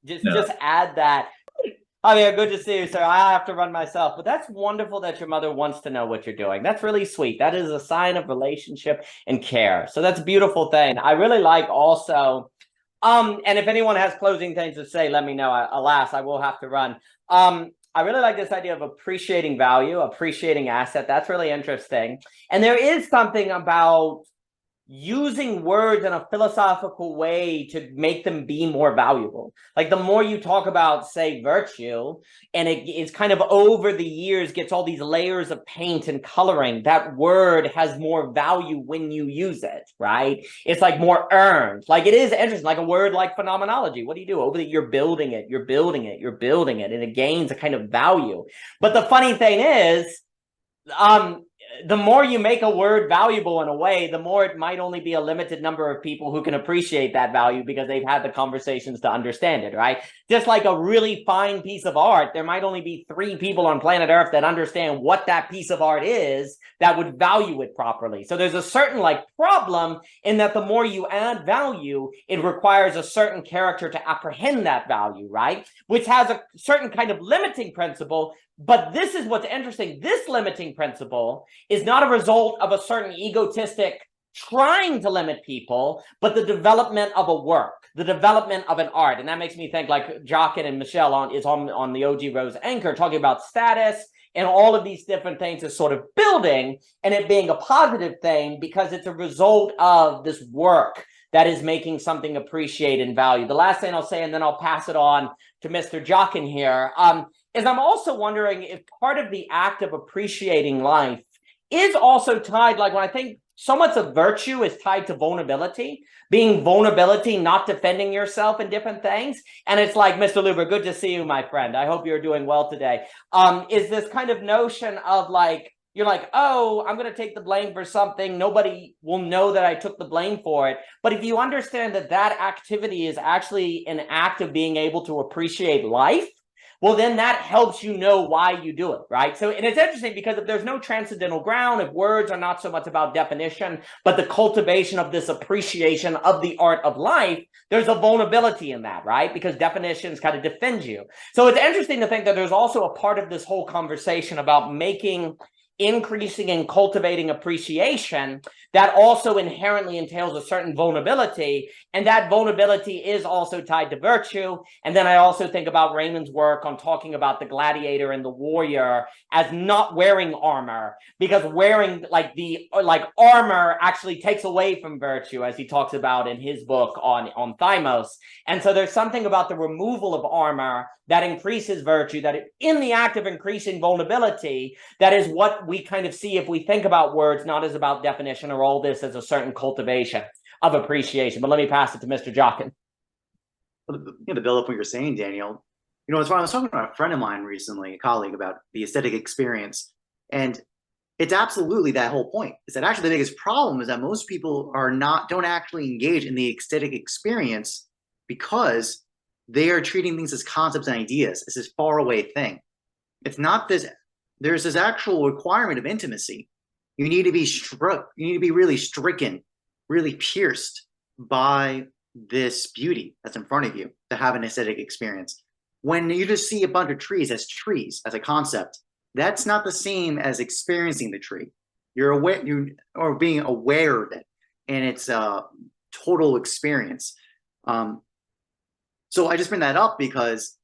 Just add that. Javier, good to see you, sir. I have to run myself, but that's wonderful that your mother wants to know what you're doing. That's really sweet. That is a sign of relationship and care. So that's a beautiful thing. I really like also, and if anyone has closing things to say, let me know. Alas, I will have to run. I really like this idea of appreciating value, appreciating asset. That's really interesting. And there is something about using words in a philosophical way to make them be more valuable. Like the more you talk about, say, virtue, and it's kind of over the years gets all these layers of paint and coloring, that word has more value when you use it, right? It's like more earned. Like it is interesting, like a word like phenomenology. What do you do? Over the you're building it, and it gains a kind of value. But the funny thing is, the more you make a word valuable in a way, the more it might only be a limited number of people who can appreciate that value because they've had the conversations to understand it, right? Just like a really fine piece of art, there might only be 3 people on planet Earth that understand what that piece of art is that would value it properly. So there's a certain like problem in that the more you add value, it requires a certain character to apprehend that value, right? Which has a certain kind of limiting principle. But this is what's interesting. This limiting principle is not a result of a certain egotistic trying to limit people, but the development of a work, the development of an art. And that makes me think like Jochen and Michelle on the OG Rose Anchor, talking about status and all of these different things as sort of building and it being a positive thing because it's a result of this work that is making something appreciate and value. The last thing I'll say, and then I'll pass it on to Mr. Jochen here, is I'm also wondering if part of the act of appreciating life is also tied, like when I think so much of virtue is tied to vulnerability, being vulnerability, not defending yourself in different things. And it's like, Mr. Luber, good to see you, my friend. I hope you're doing well today. Is this kind of notion of like, you're like, oh, I'm going to take the blame for something. Nobody will know that I took the blame for it. But if you understand that that activity is actually an act of being able to appreciate life, well, then that helps you know why you do it, right? So, and it's interesting because if there's no transcendental ground, if words are not so much about definition, but the cultivation of this appreciation of the art of life, there's a vulnerability in that, right? Because definitions kind of defend you. So it's interesting to think that there's also a part of this whole conversation about increasing and cultivating appreciation that also inherently entails a certain vulnerability, and that vulnerability is also tied to virtue. And then I also think about Raymond's work on talking about the gladiator and the warrior as not wearing armor, because wearing like armor actually takes away from virtue, as he talks about in his book on thymos. And so there's something about the removal of armor that increases virtue, that in the act of increasing vulnerability, that is what we kind of see if we think about words, not as about definition or all this as a certain cultivation of appreciation. But let me pass it to Mr. Jockin. To build up what you're saying, Daniel, it's funny. I was talking to a friend of mine recently, a colleague, about the aesthetic experience. And it's absolutely that whole point. Is that actually the biggest problem is that most people don't actually engage in the aesthetic experience because they are treating things as concepts and ideas. It's this far away thing. It's not this. There's this actual requirement of intimacy. You need to be struck. You need to be really stricken, really pierced by this beauty that's in front of you to have an aesthetic experience. When you just see a bunch of trees as a concept, that's not the same as experiencing the tree. You're aware, or being aware of it, and it's a total experience. So I just bring that up because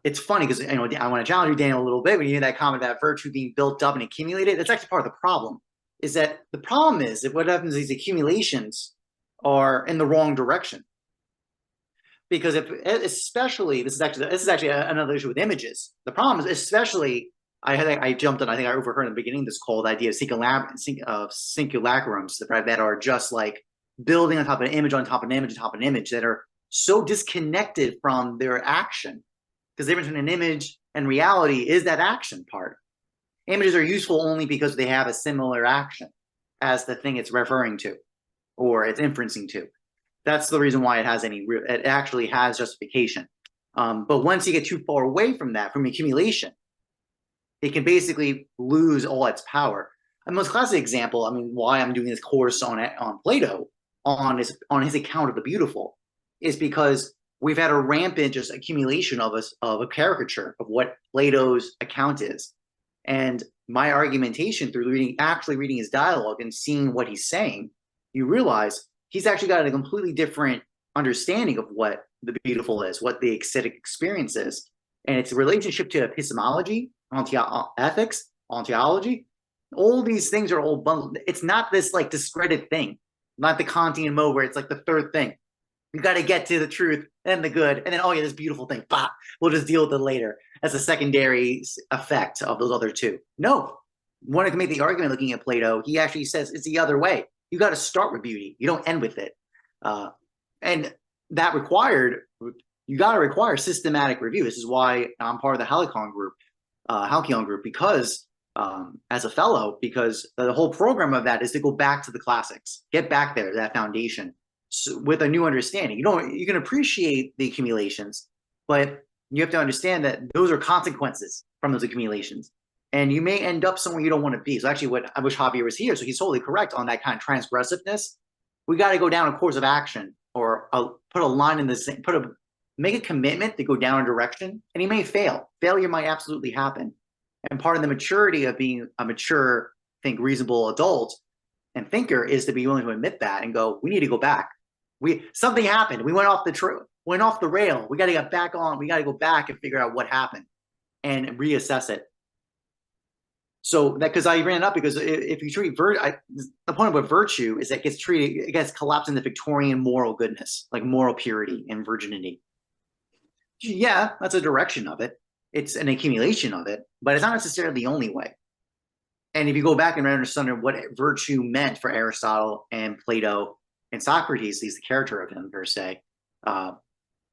it's funny because I want to challenge you, Daniel, a little bit when you hear that comment about virtue being built up and accumulated. That's actually part of the problem. Is that the problem is that what happens is these accumulations are in the wrong direction. Because especially this is actually another issue with images. The problem is especially I jumped on, I think I overheard in the beginning this called the idea of simulacrums that are just like building on top of an image on top of an image on top of an image that are so disconnected from their action. Because the difference between an image and reality is that action part. Images are useful only because they have a similar action as the thing it's referring to or it's inferencing to. That's the reason why it actually has justification. But once you get too far away from that, from accumulation, it can basically lose all its power. The most classic example, why I'm doing this course on Plato, on his account of the beautiful, is because we've had a rampant just accumulation of a caricature of what Plato's account is. And my argumentation through actually reading his dialogue and seeing what he's saying, you realize he's actually got a completely different understanding of what the beautiful is, what the aesthetic experience is. And its relationship to epistemology, ethics, ontology, all these things are all bundled. It's not this like discredited thing, not the Kantian mode where it's like the third thing. You got to get to the truth and the good, and then, oh yeah, this beautiful thing, bah, we'll just deal with it later as a secondary effect of those other two. No, wanted to make the argument looking at Plato, he actually says it's the other way. You got to start with beauty. You don't end with it. And that you got to require systematic review. This is why I'm part of the Halcyon group, because as a fellow, because the whole program of that is to go back to the classics, get back there, that foundation. So with a new understanding. You can appreciate the accumulations, but you have to understand that those are consequences from those accumulations. And you may end up somewhere you don't want to be. So actually what I wish Javier was here. So he's totally correct on that kind of transgressiveness. We got to go down a course of action or put a line in the same, make a commitment to go down a direction, and he may fail. Failure might absolutely happen. And part of the maturity of being a mature, reasonable adult and thinker is to be willing to admit that and go, we need to go back. Something happened. We went off the rail. We got to get back on. We got to go back and figure out what happened and reassess it. So that, because I ran it up, because if you treat the point of virtue is that it gets collapsed into Victorian moral goodness, like moral purity and virginity. Yeah, that's a direction of it. It's an accumulation of it, but it's not necessarily the only way. And if you go back and understand what virtue meant for Aristotle and Plato and Socrates, at least the character of him per se,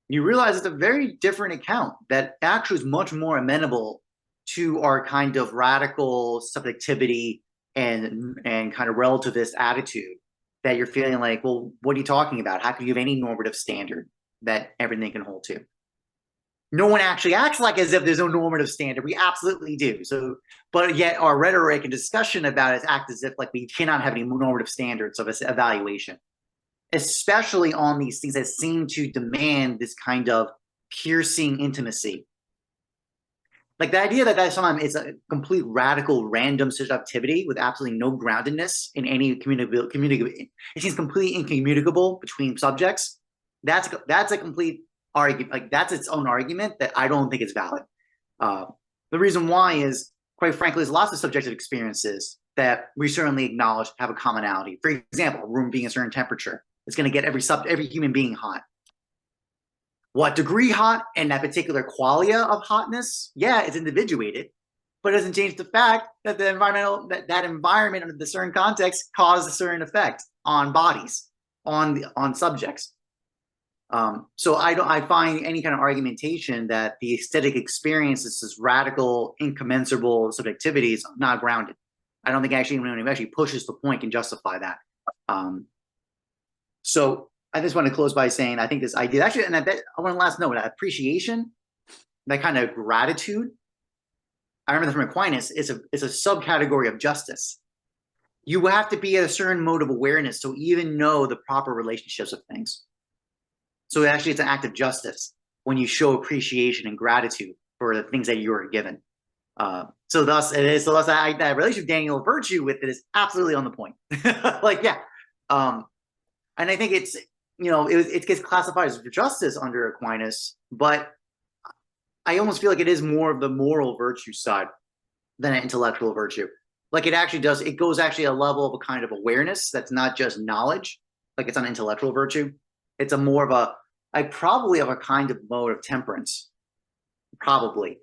you realize it's a very different account that actually is much more amenable to our kind of radical subjectivity and kind of relativist attitude that you're feeling like, well, what are you talking about? How can you have any normative standard that everything can hold to? No one actually acts like as if there's no normative standard. We absolutely do. So, but yet our rhetoric and discussion about it act as if like we cannot have any normative standards of evaluation, especially on these things that seem to demand this kind of piercing intimacy. Like the idea that sometimes it's a complete radical random subjectivity with absolutely no groundedness in any communicable, it seems completely incommunicable between subjects. That's a complete argument. Like that's its own argument that I don't think is valid. The reason why is, quite frankly, there's lots of subjective experiences that we certainly acknowledge have a commonality. For example, a room being a certain temperature, it's going to get every human being hot. What degree hot and that particular qualia of hotness, yeah, it's individuated, but it doesn't change the fact that the that environment under the certain context caused a certain effect on bodies, on subjects. So I find any kind of argumentation that the aesthetic experience is this radical, incommensurable subjectivity is not grounded. I don't think actually anyone who actually pushes the point can justify that. So I just want to close by saying I think this idea actually, and I want to last note, appreciation, that kind of gratitude. I remember from Aquinas, it's a subcategory of justice. You have to be at a certain mode of awareness to even know the proper relationships of things. So actually, it's an act of justice when you show appreciation and gratitude for the things that you are given. So thus, it is. So thus, that relationship Daniel virtue with it is absolutely on the point. Like, yeah. And I think it's, it gets classified as justice under Aquinas, but I almost feel like it is more of the moral virtue side than an intellectual virtue. Like it actually does, it goes actually a level of a kind of awareness that's not just knowledge, like it's an intellectual virtue. It's a more of probably of a kind of mode of temperance. Probably.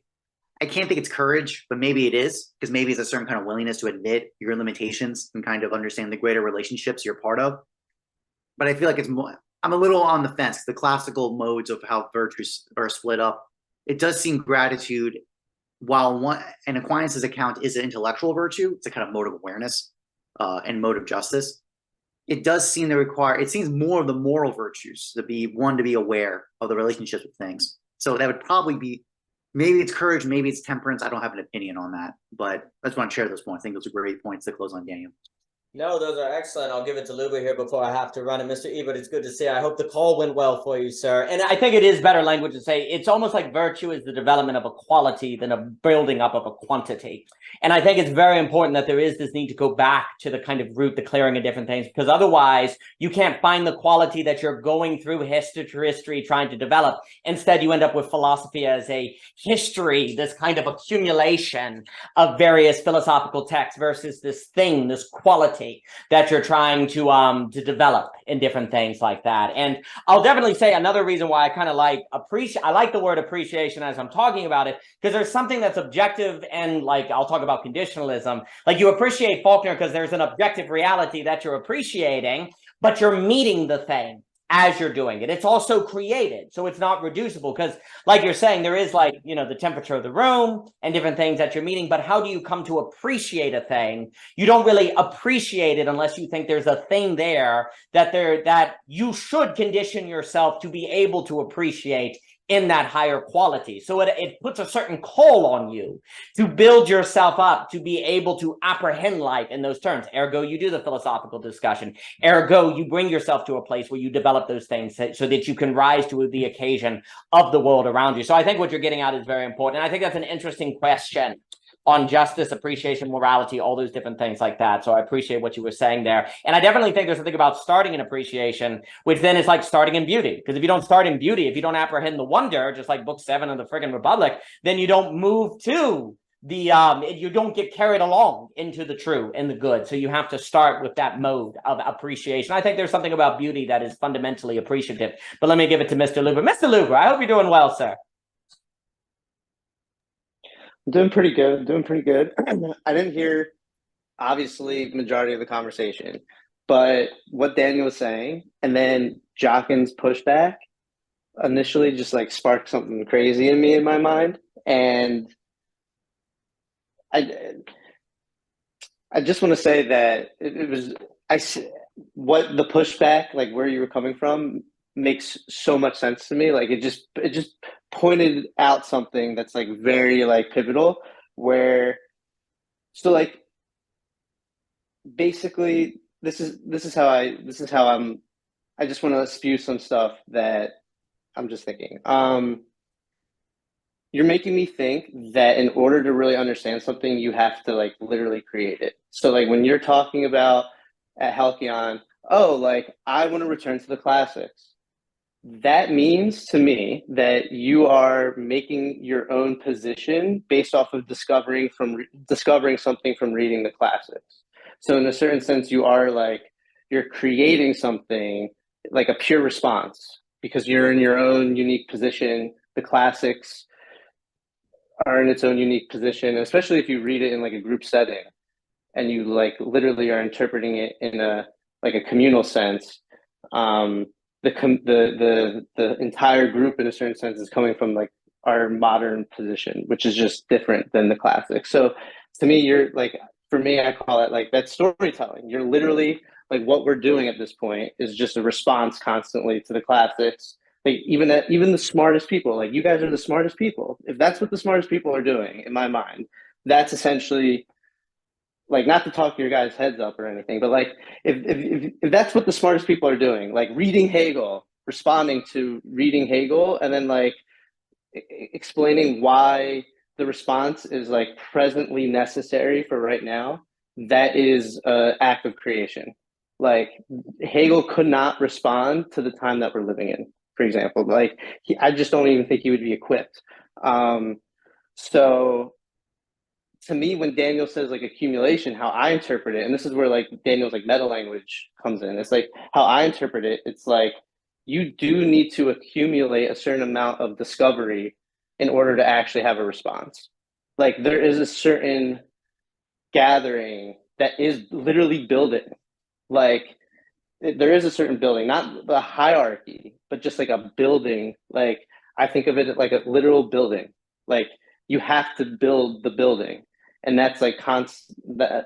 I can't think it's courage, but maybe it is, because maybe it's a certain kind of willingness to admit your limitations and kind of understand the greater relationships you're part of. But I feel like it's more, I'm a little on the fence. The classical modes of how virtues are split up, it does seem gratitude, while an Aquinas' account is an intellectual virtue, it's a kind of mode of awareness and mode of justice. It does seem to require, it seems more of the moral virtues to be aware of the relationships with things. So that would probably be, maybe it's courage, maybe it's temperance. I don't have an opinion on that, but I just want to share those points. I think those are great points to close on, Daniel. No, those are excellent. I'll give it to Luba here before I have to run. And Mr. Ebert, it's good to see. I hope the call went well for you, sir. And I think it is better language to say it's almost like virtue is the development of a quality than a building up of a quantity. And I think it's very important that there is this need to go back to the kind of root, the clearing of different things, because otherwise you can't find the quality that you're going through history trying to develop. Instead, you end up with philosophy as a history, this kind of accumulation of various philosophical texts versus this thing, this quality that you're trying to develop in different things like that. And I'll definitely say another reason why I kind of like I like the word appreciation as I'm talking about it, because there's something that's objective, and like I'll talk about conditionalism. Like you appreciate Faulkner because there's an objective reality that you're appreciating, but you're meeting the thing as you're doing it. It's also created, so it's not reducible, because like you're saying, there is like, the temperature of the room and different things that you're meeting, but how do you come to appreciate a thing? You don't really appreciate it unless you think there's a thing there that you should condition yourself to be able to appreciate in that higher quality. So it puts a certain call on you to build yourself up to be able to apprehend life in those terms. Ergo, you do the philosophical discussion. Ergo, you bring yourself to a place where you develop those things so that you can rise to the occasion of the world around you. So I think what you're getting at is very important. And I think that's an interesting question on justice, appreciation, morality, all those different things like that. So I appreciate what you were saying there. And I definitely think there's something about starting in appreciation, which then is like starting in beauty. Because if you don't start in beauty, if you don't apprehend the wonder, just like book 7 of the friggin' Republic, then you don't move to the, you don't get carried along into the true and the good. So you have to start with that mode of appreciation. I think there's something about beauty that is fundamentally appreciative. But let me give it to Mr. Luber. Mr. Luber, I hope you're doing well, sir. Doing pretty good. I didn't hear obviously majority of the conversation. But what Daniel was saying, and then Jockin's pushback initially just like sparked something crazy in me in my mind. And I just want to say that it was what the pushback, like where you were coming from, makes so much sense to me. Like it just pointed out something that's like very like pivotal, where so like basically this is how I just want to spew some stuff that I'm just thinking. You're making me think that in order to really understand something, you have to like literally create it. So like when you're talking about at Halcyon, oh, like I want to return to the classics. That means to me that you are making your own position based off of discovering something from reading the classics. So in a certain sense, you're creating something like a pure response because you're in your own unique position. The classics are in its own unique position, especially if you read it in like a group setting and you like literally are interpreting it in a like a communal sense. The entire group in a certain sense is coming from like our modern position, which is just different than the classics. So to me, for me, I call it like that's storytelling. You're literally like what we're doing at this point is just a response constantly to the classics. Like even the smartest people, like you guys are the smartest people. If that's what the smartest people are doing, in my mind, that's essentially like, not to talk your guys' heads up or anything, but like if that's what the smartest people are doing, like reading Hegel, responding to reading Hegel, and then like explaining why the response is like presently necessary for right now, that is an act of creation. Like Hegel could not respond to the time that we're living in, for example. Like I just don't even think he would be equipped. So to me, when Daniel says like accumulation, how I interpret it, and this is where like Daniel's like meta language comes in. It's like how I interpret it. It's like you do need to accumulate a certain amount of discovery in order to actually have a response. Like there is a certain gathering that is literally building. Like there is a certain building, not the hierarchy, but just like a building. Like I think of it like a literal building. Like you have to build the building. And that's like that a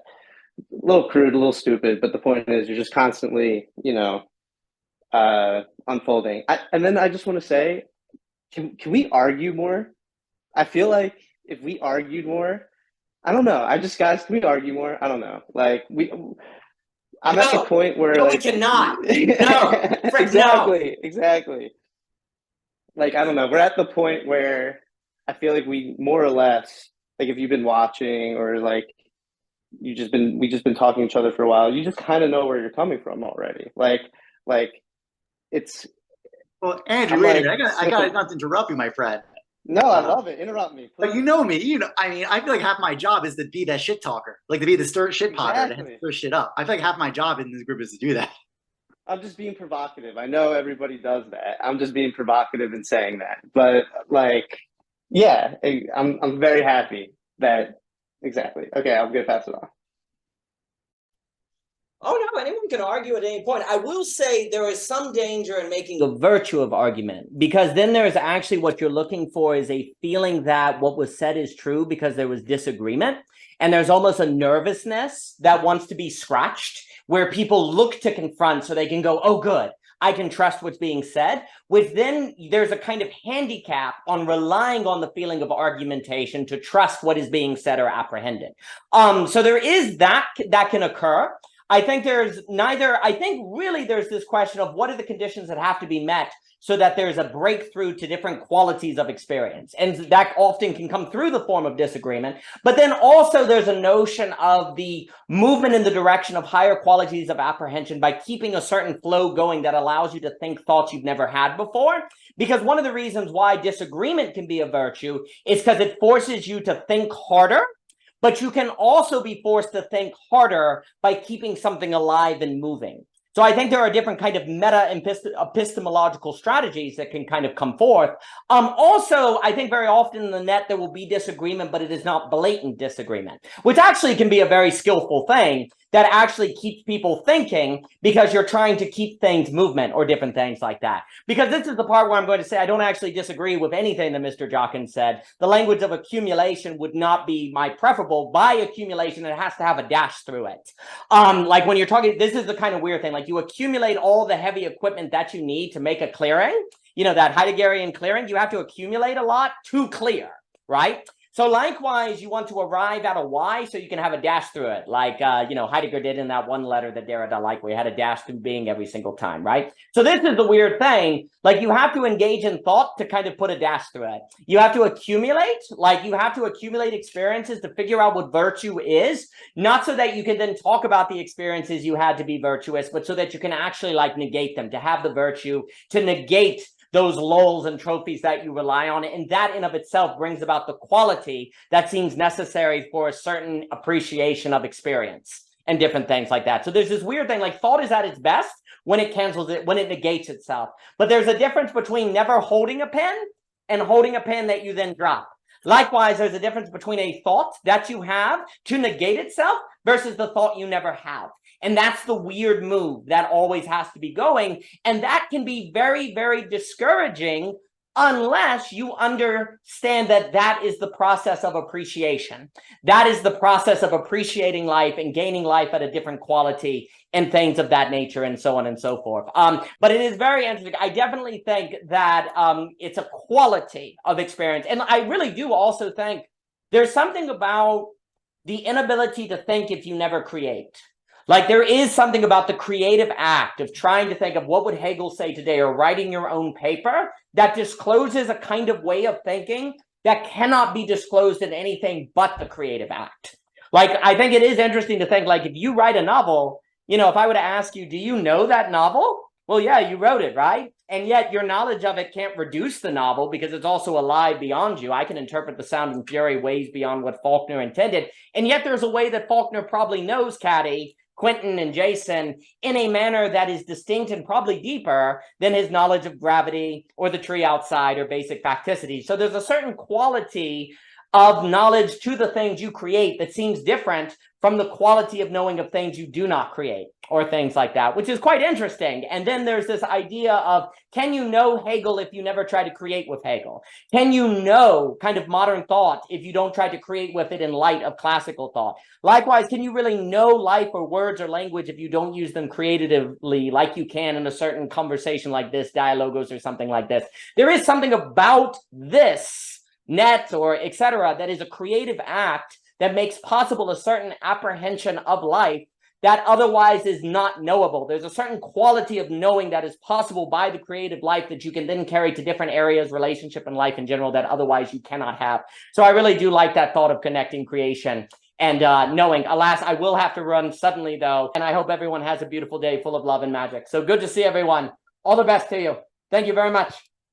little crude, a little stupid, but the point is you're just constantly, unfolding. And then I just want to say, can we argue more? I feel like if we argued more, I don't know. Guys, can we argue more? I don't know. Like I'm at the point where No, like we cannot. No, Frick, exactly. Like I don't know. We're at the point where I feel like we more or less, like if you've been watching or like we just been talking to each other for a while, you just kind of know where you're coming from already. Like it's. Well, Andrew, wait a minute. I got not to interrupt you, my friend. No, I love it. Interrupt me, please. But you know me. I mean, I feel like half my job is to be that shit talker, like to be the shit potter, to stir shit up. I feel like half my job in this group is to do that. I'm just being provocative. I know everybody does that. I'm just being provocative in saying that. But like, yeah, I'm very happy that exactly. Okay, I'm gonna pass it on. Oh no, anyone can argue at any point. I will say there is some danger in making a virtue of argument, because then there's actually what you're looking for is a feeling that what was said is true because there was disagreement. And there's almost a nervousness that wants to be scratched, where people look to confront so they can go, oh, good, I can trust what's being said, which then there's a kind of handicap on relying on the feeling of argumentation to trust what is being said or apprehended. So there is that can occur. I think there's this question of what are the conditions that have to be met so that there's a breakthrough to different qualities of experience. And that often can come through the form of disagreement. But then also there's a notion of the movement in the direction of higher qualities of apprehension by keeping a certain flow going that allows you to think thoughts you've never had before. Because one of the reasons why disagreement can be a virtue is because it forces you to think harder. But you can also be forced to think harder by keeping something alive and moving. So I think there are different kind of meta epistemological strategies that can kind of come forth. Also, I think very often in the net there will be disagreement, but it is not blatant disagreement, which actually can be a very skillful thing that actually keeps people thinking, because you're trying to keep things movement or different things like that. Because this is the part where I'm going to say I don't actually disagree with anything that Mr. Jockin said. The language of accumulation would not be my preferable. By accumulation, it has to have a dash through it. Like when you're talking, this is the kind of weird thing, like you accumulate all the heavy equipment that you need to make a clearing, you know, that Heideggerian clearing, you have to accumulate a lot to clear, right? So likewise, you want to arrive at a Y so you can have a dash through it, like, you know, Heidegger did in that one letter that Derrida liked, where he had a dash through being every single time, right? So this is the weird thing, like you have to engage in thought to kind of put a dash through it. You have to accumulate, like you have to accumulate experiences to figure out what virtue is, not so that you can then talk about the experiences you had to be virtuous, but so that you can actually like negate them, to have the virtue to negate those lulls and trophies that you rely on. And that in of itself brings about the quality that seems necessary for a certain appreciation of experience and different things like that. So there's this weird thing, like thought is at its best when it cancels it, when it negates itself. But there's a difference between never holding a pen and holding a pen that you then drop. Likewise, there's a difference between a thought that you have to negate itself versus the thought you never have. And that's the weird move that always has to be going. And that can be very, very discouraging unless you understand that that is the process of appreciation. That is the process of appreciating life and gaining life at a different quality and things of that nature and so on and so forth. But it is very interesting. I definitely think that it's a quality of experience. And I really do also think there's something about the inability to think if you never create. Like there is something about the creative act of trying to think of what would Hegel say today, or writing your own paper, that discloses a kind of way of thinking that cannot be disclosed in anything but the creative act. Like, I think it is interesting to think, like, if you write a novel, you know, if I were to ask you, do you know that novel? Well, yeah, you wrote it, right? And yet your knowledge of it can't reduce the novel because it's also alive beyond you. I can interpret The Sound and Fury ways beyond what Faulkner intended. And yet there's a way that Faulkner probably knows Caddy, Quentin, and Jason in a manner that is distinct and probably deeper than his knowledge of gravity or the tree outside or basic facticity. So there's a certain quality of knowledge to the things you create that seems different from the quality of knowing of things you do not create or things like that, which is quite interesting. And then there's this idea of, can you know Hegel if you never try to create with Hegel? Can you know kind of modern thought if you don't try to create with it in light of classical thought? Likewise, can you really know life or words or language if you don't use them creatively like you can in a certain conversation like this, dialogos or something like this? There is something about this net or etc. that is a creative act that makes possible a certain apprehension of life that otherwise is not knowable. There's a certain quality of knowing that is possible by the creative life that you can then carry to different areas, relationship and life in general, that otherwise you cannot have. So I really do like that thought of connecting creation and knowing. Alas, I will have to run suddenly though, and I hope everyone has a beautiful day full of love and magic. So good to see everyone. All the best to you. Thank you very much.